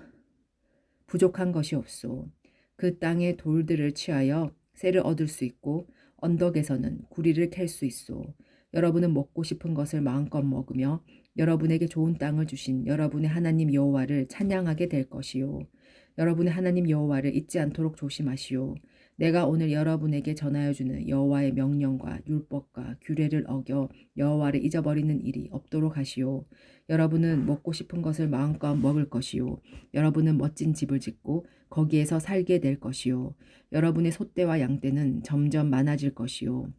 부족한 것이 없소. 그 땅의 돌들을 취하여 쇠를 얻을 수 있고 언덕에서는 구리를 캘 수 있소. 여러분은 먹고 싶은 것을 마음껏 먹으며 여러분에게 좋은 땅을 주신 여러분의 하나님 여호와를 찬양하게 될 것이요. 여러분의 하나님 여호와를 잊지 않도록 조심하시오. 내가 오늘 여러분에게 전하여 주는 여호와의 명령과 율법과 규례를 어겨 여호와를 잊어버리는 일이 없도록 하시오. 여러분은 먹고 싶은 것을 마음껏 먹을 것이요. 여러분은 멋진 집을 짓고 거기에서 살게 될 것이요. 여러분의 소떼와 양떼는 점점 많아질 것이요.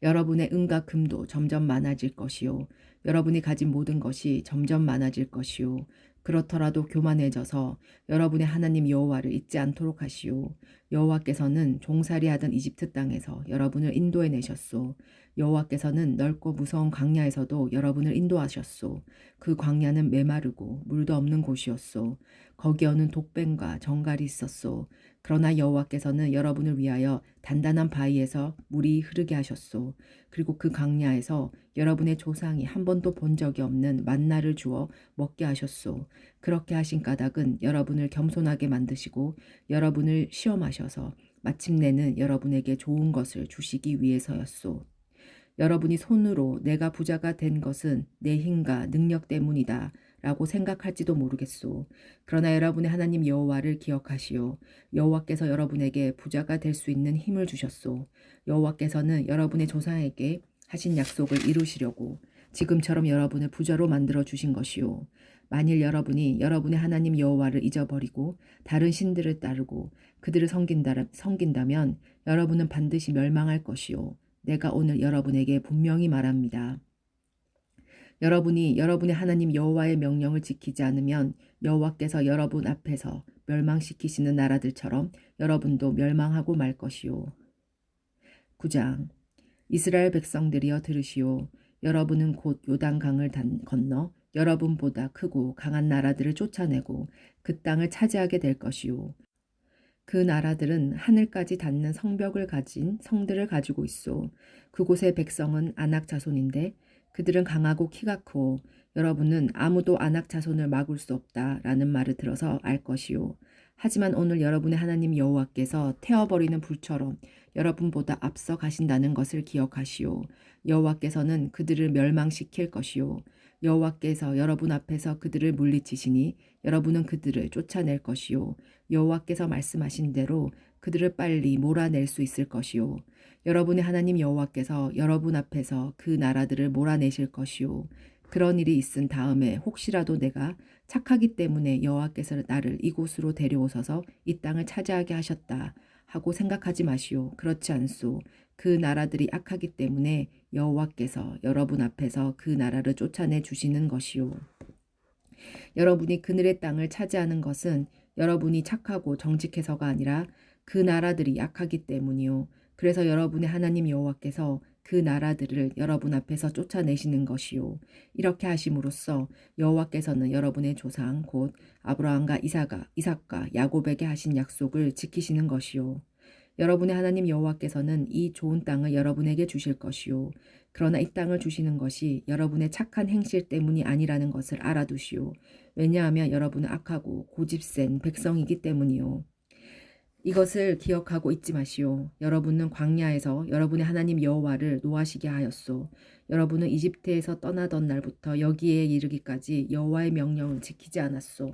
여러분의 은과 금도 점점 많아질 것이요. 여러분이 가진 모든 것이 점점 많아질 것이요. 그렇더라도 교만해져서 여러분의 하나님 여호와를 잊지 않도록 하시오. 여호와께서는 종살이하던 이집트 땅에서 여러분을 인도해 내셨소. 여호와께서는 넓고 무서운 광야에서도 여러분을 인도하셨소. 그 광야는 메마르고 물도 없는 곳이었소. 거기에는 독뱀과 정갈이 있었소. 그러나 여호와께서는 여러분을 위하여 단단한 바위에서 물이 흐르게 하셨소. 그리고 그 광야에서 여러분의 조상이 한 번도 본 적이 없는 만나를 주어 먹게 하셨소. 그렇게 하신 까닭은 여러분을 겸손하게 만드시고 여러분을 시험하셔서 마침내는 여러분에게 좋은 것을 주시기 위해서였소. 여러분이 손으로 내가 부자가 된 것은 내 힘과 능력 때문이다 라고 생각할지도 모르겠소. 그러나 여러분의 하나님 여호와를 기억하시오. 여호와께서 여러분에게 부자가 될 수 있는 힘을 주셨소. 여호와께서는 여러분의 조상에게 하신 약속을 이루시려고 지금처럼 여러분을 부자로 만들어 주신 것이요. 만일 여러분이 여러분의 하나님 여호와를 잊어버리고 다른 신들을 따르고 그들을 섬긴다면 여러분은 반드시 멸망할 것이요. 내가 오늘 여러분에게 분명히 말합니다. 여러분이 여러분의 하나님 여호와의 명령을 지키지 않으면 여호와께서 여러분 앞에서 멸망시키시는 나라들처럼 여러분도 멸망하고 말 것이요. 9장 이스라엘 백성들이여 들으시오. 여러분은 곧 요단강을 건너 여러분보다 크고 강한 나라들을 쫓아내고 그 땅을 차지하게 될 것이요. 그 나라들은 하늘까지 닿는 성벽을 가진 성들을 가지고 있어. 그곳의 백성은 아낙 자손인데 그들은 강하고 키가 크고 여러분은 아무도 아낙 자손을 막을 수 없다라는 말을 들어서 알 것이요. 하지만 오늘 여러분의 하나님 여호와께서 태워버리는 불처럼 여러분보다 앞서 가신다는 것을 기억하시오. 여호와께서는 그들을 멸망시킬 것이요. 여호와께서 여러분 앞에서 그들을 물리치시니 여러분은 그들을 쫓아낼 것이요. 여호와께서 말씀하신 대로 그들을 빨리 몰아낼 수 있을 것이요. 여러분의 하나님 여호와께서 여러분 앞에서 그 나라들을 몰아내실 것이요. 그런 일이 있은 다음에 혹시라도 내가 착하기 때문에 여호와께서 나를 이곳으로 데려오셔서 이 땅을 차지하게 하셨다 하고 생각하지 마시오. 그렇지 않소. 그 나라들이 악하기 때문에 여호와께서 여러분 앞에서 그 나라를 쫓아내 주시는 것이요. 여러분이 그늘의 땅을 차지하는 것은 여러분이 착하고 정직해서가 아니라 그 나라들이 약하기 때문이요. 그래서 여러분의 하나님 여호와께서 그 나라들을 여러분 앞에서 쫓아내시는 것이요. 이렇게 하심으로써 여호와께서는 여러분의 조상 곧 아브라함과 이삭과 야곱에게 하신 약속을 지키시는 것이요. 여러분의 하나님 여호와께서는 이 좋은 땅을 여러분에게 주실 것이요. 그러나 이 땅을 주시는 것이 여러분의 착한 행실 때문이 아니라는 것을 알아두시오. 왜냐하면 여러분은 악하고 고집센 백성이기 때문이요. 이것을 기억하고 잊지 마시오. 여러분은 광야에서 여러분의 하나님 여호와를 노하시게 하였소. 여러분은 이집트에서 떠나던 날부터 여기에 이르기까지 여호와의 명령을 지키지 않았소.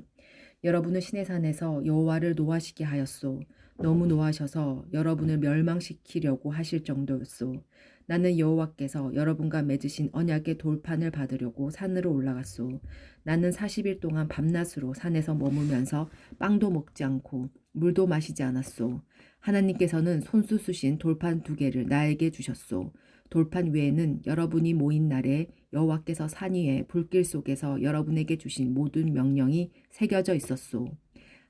여러분은 시내산에서 여호와를 노하시게 하였소. 너무 노하셔서 여러분을 멸망시키려고 하실 정도였소. 나는 여호와께서 여러분과 맺으신 언약의 돌판을 받으려고 산으로 올라갔소. 나는 40일 동안 밤낮으로 산에서 머물면서 빵도 먹지 않고 물도 마시지 않았소. 하나님께서는 손수 쓰신 돌판 2개를 나에게 주셨소. 돌판 위에는 여러분이 모인 날에 여호와께서 산 위에 불길 속에서 여러분에게 주신 모든 명령이 새겨져 있었소.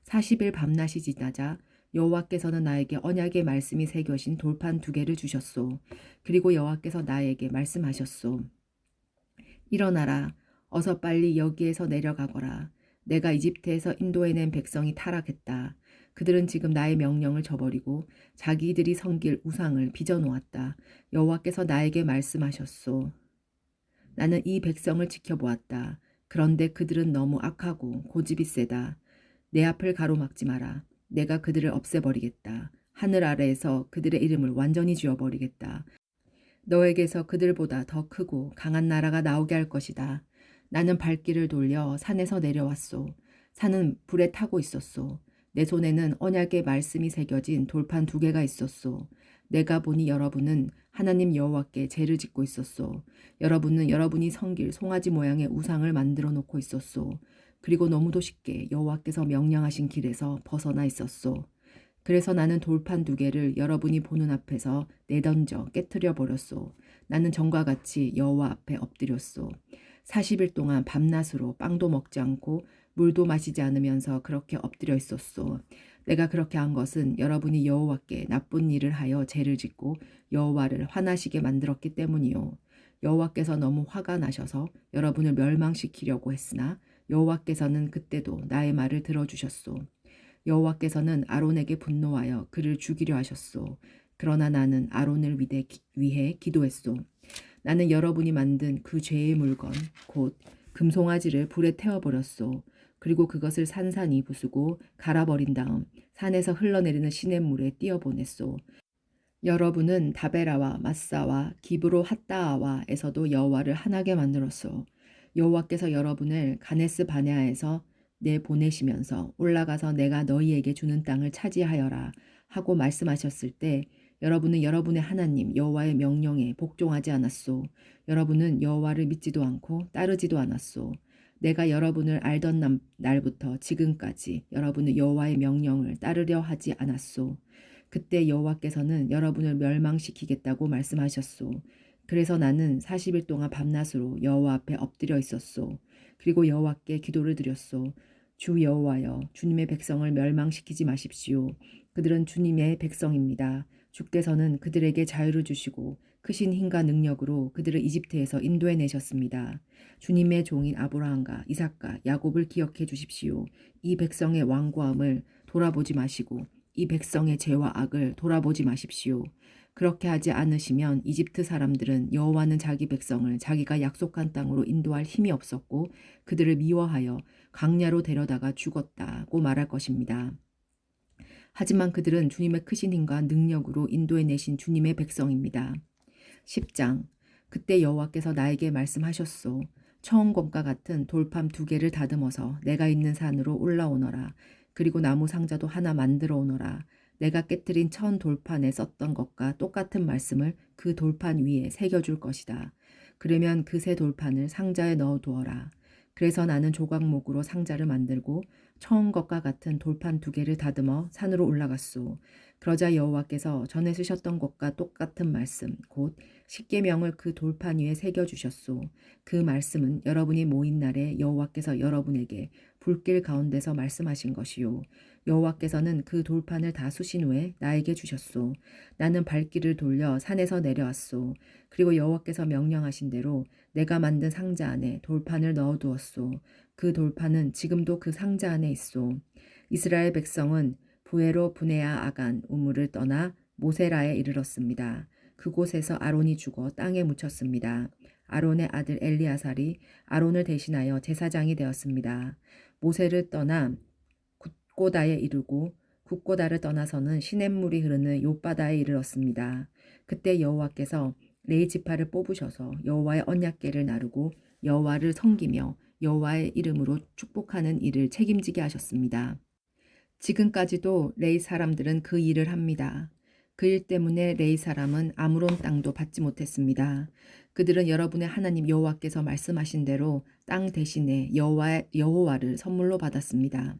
40일 밤낮이 지나자 여호와께서는 나에게 언약의 말씀이 새겨진 돌판 2개를 주셨소. 그리고 여호와께서 나에게 말씀하셨소. 일어나라. 어서 빨리 여기에서 내려가거라. 내가 이집트에서 인도해낸 백성이 타락했다. 그들은 지금 나의 명령을 저버리고 자기들이 섬길 우상을 빚어놓았다. 여호와께서 나에게 말씀하셨소. 나는 이 백성을 지켜보았다. 그런데 그들은 너무 악하고 고집이 세다. 내 앞을 가로막지 마라. 내가 그들을 없애버리겠다. 하늘 아래에서 그들의 이름을 완전히 지워버리겠다. 너에게서 그들보다 더 크고 강한 나라가 나오게 할 것이다. 나는 발길을 돌려 산에서 내려왔소. 산은 불에 타고 있었소. 내 손에는 언약의 말씀이 새겨진 돌판 2개가 있었소. 내가 보니 여러분은 하나님 여호와께 제를 짓고 있었소. 여러분은 여러분이 섬길 송아지 모양의 우상을 만들어 놓고 있었소. 그리고 너무도 쉽게 여호와께서 명령하신 길에서 벗어나 있었소. 그래서 나는 돌판 2개를 여러분이 보는 앞에서 내던져 깨트려 버렸소. 나는 전과 같이 여호와 앞에 엎드렸소. 40일 동안 밤낮으로 빵도 먹지 않고 물도 마시지 않으면서 그렇게 엎드려 있었소. 내가 그렇게 한 것은 여러분이 여호와께 나쁜 일을 하여 죄를 짓고 여호와를 화나시게 만들었기 때문이요. 여호와께서 너무 화가 나셔서 여러분을 멸망시키려고 했으나 여호와께서는 그때도 나의 말을 들어주셨소. 여호와께서는 아론에게 분노하여 그를 죽이려 하셨소. 그러나 나는 아론을 위해 기도했소. 나는 여러분이 만든 그 죄의 물건 곧 금송아지를 불에 태워버렸소. 그리고 그것을 산산이 부수고 갈아버린 다음 산에서 흘러내리는 시냇물에 띄어보냈소. 여러분은 다베라와 마사와 기브로 핫다아와에서도 여호와를 하나게 만들었소. 여호와께서 여러분을 가네스 바네아에서 내보내시면서 올라가서 내가 너희에게 주는 땅을 차지하여라 하고 말씀하셨을 때 여러분은 여러분의 하나님 여호와의 명령에 복종하지 않았소. 여러분은 여호와를 믿지도 않고 따르지도 않았소. 내가 여러분을 알던 날부터 지금까지 여러분은 여호와의 명령을 따르려 하지 않았소. 그때 여호와께서는 여러분을 멸망시키겠다고 말씀하셨소. 그래서 나는 40일 동안 밤낮으로 여호와 앞에 엎드려 있었소. 그리고 여호와께 기도를 드렸소. 주 여호와여, 주님의 백성을 멸망시키지 마십시오. 그들은 주님의 백성입니다. 주께서는 그들에게 자유를 주시고 크신 힘과 능력으로 그들을 이집트에서 인도해내셨습니다. 주님의 종인 아브라함과 이삭과 야곱을 기억해 주십시오. 이 백성의 완고함을 돌아보지 마시고 이 백성의 죄와 악을 돌아보지 마십시오. 그렇게 하지 않으시면 이집트 사람들은 여호와는 자기 백성을 자기가 약속한 땅으로 인도할 힘이 없었고 그들을 미워하여 광야로 데려다가 죽었다고 말할 것입니다. 하지만 그들은 주님의 크신 힘과 능력으로 인도해내신 주님의 백성입니다. 10장. 그때 여호와께서 나에게 말씀하셨소. 처음과 같은 돌판 2개를 다듬어서 내가 있는 산으로 올라오너라. 그리고 나무 상자도 하나 만들어 오너라. 내가 깨트린 천 돌판에 썼던 것과 똑같은 말씀을 그 돌판 위에 새겨줄 것이다. 그러면 그 새 돌판을 상자에 넣어 두어라. 그래서 나는 조각목으로 상자를 만들고 처음 것과 같은 돌판 2개를 다듬어 산으로 올라갔소. 그러자 여호와께서 전에 쓰셨던 것과 똑같은 말씀, 곧 십계명을 그 돌판 위에 새겨주셨소. 그 말씀은 여러분이 모인 날에 여호와께서 여러분에게 불길 가운데서 말씀하신 것이요. 여호와께서는 그 돌판을 다 쑤신 후에 나에게 주셨소. 나는 발길을 돌려 산에서 내려왔소. 그리고 여호와께서 명령하신 대로 내가 만든 상자 안에 돌판을 넣어두었소. 그 돌판은 지금도 그 상자 안에 있소. 이스라엘 백성은 부에로 브네아 아간 우물을 떠나 모세라에 이르렀습니다. 그곳에서 아론이 죽어 땅에 묻혔습니다. 아론의 아들 엘리아살이 아론을 대신하여 제사장이 되었습니다. 모세를 떠나 굿고다에 이르고 굿고다를 떠나서는 시냇물이 흐르는 욥바다에 이르렀습니다. 그때 여호와께서 레위 지파를 뽑으셔서 여호와의 언약궤를 나르고 여호와를 섬기며 여호와의 이름으로 축복하는 일을 책임지게 하셨습니다. 지금까지도 레위 사람들은 그 일을 합니다. 그 일 때문에 레위 사람은 아무론 땅도 받지 못했습니다. 그들은 여러분의 하나님 여호와께서 말씀하신 대로 땅 대신에 여호와를 선물로 받았습니다.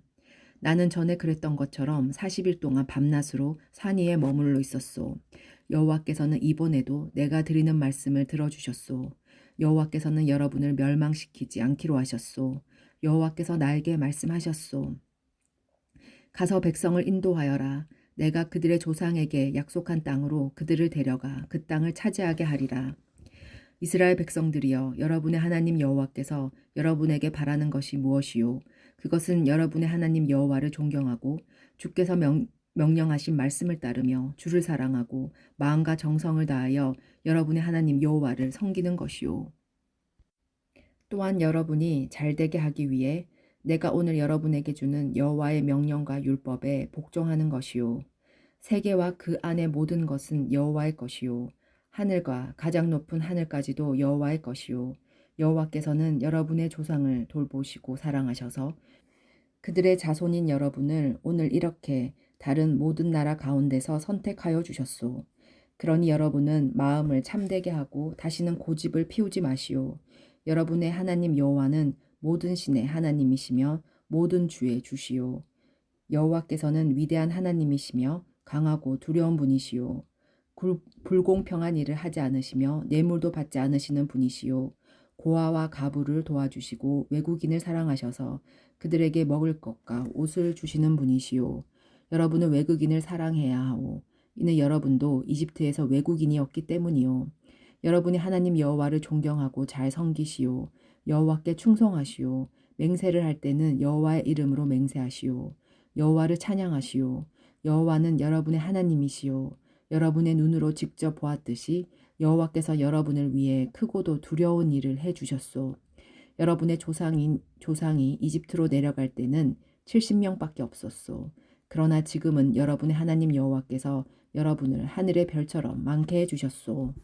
나는 전에 그랬던 것처럼 40일 동안 밤낮으로 산 위에 머물러 있었소. 여호와께서는 이번에도 내가 드리는 말씀을 들어주셨소. 여호와께서는 여러분을 멸망시키지 않기로 하셨소. 여호와께서 나에게 말씀하셨소. 가서 백성을 인도하여라. 내가 그들의 조상에게 약속한 땅으로 그들을 데려가 그 땅을 차지하게 하리라. 이스라엘 백성들이여, 여러분의 하나님 여호와께서 여러분에게 바라는 것이 무엇이요? 그것은 여러분의 하나님 여호와를 존경하고 주께서 명령하신 말씀을 따르며 주를 사랑하고 마음과 정성을 다하여 여러분의 하나님 여호와를 섬기는 것이요. 또한 여러분이 잘되게 하기 위해 내가 오늘 여러분에게 주는 여호와의 명령과 율법에 복종하는 것이요. 세계와 그 안의 모든 것은 여호와의 것이요. 하늘과 가장 높은 하늘까지도 여호와의 것이요. 여호와께서는 여러분의 조상을 돌보시고 사랑하셔서 그들의 자손인 여러분을 오늘 이렇게 다른 모든 나라 가운데서 선택하여 주셨소. 그러니 여러분은 마음을 참되게 하고 다시는 고집을 피우지 마시오. 여러분의 하나님 여호와는 모든 신의 하나님이시며 모든 주의 주시오. 여호와께서는 위대한 하나님이시며 강하고 두려운 분이시오. 불공평한 일을 하지 않으시며 뇌물도 받지 않으시는 분이시오. 고아와 가부를 도와주시고 외국인을 사랑하셔서 그들에게 먹을 것과 옷을 주시는 분이시오. 여러분은 외국인을 사랑해야 하오. 이는 여러분도 이집트에서 외국인이었기 때문이요. 여러분이 하나님 여호와를 존경하고 잘 섬기시오. 여호와께 충성하시오. 맹세를 할 때는 여호와의 이름으로 맹세하시오. 여호와를 찬양하시오. 여호와는 여러분의 하나님이시오. 여러분의 눈으로 직접 보았듯이 여호와께서 여러분을 위해 크고도 두려운 일을 해주셨소. 여러분의 조상이 이집트로 내려갈 때는 70명밖에 없었소. 그러나 지금은 여러분의 하나님 여호와께서 여러분을 하늘의 별처럼 많게 해주셨소.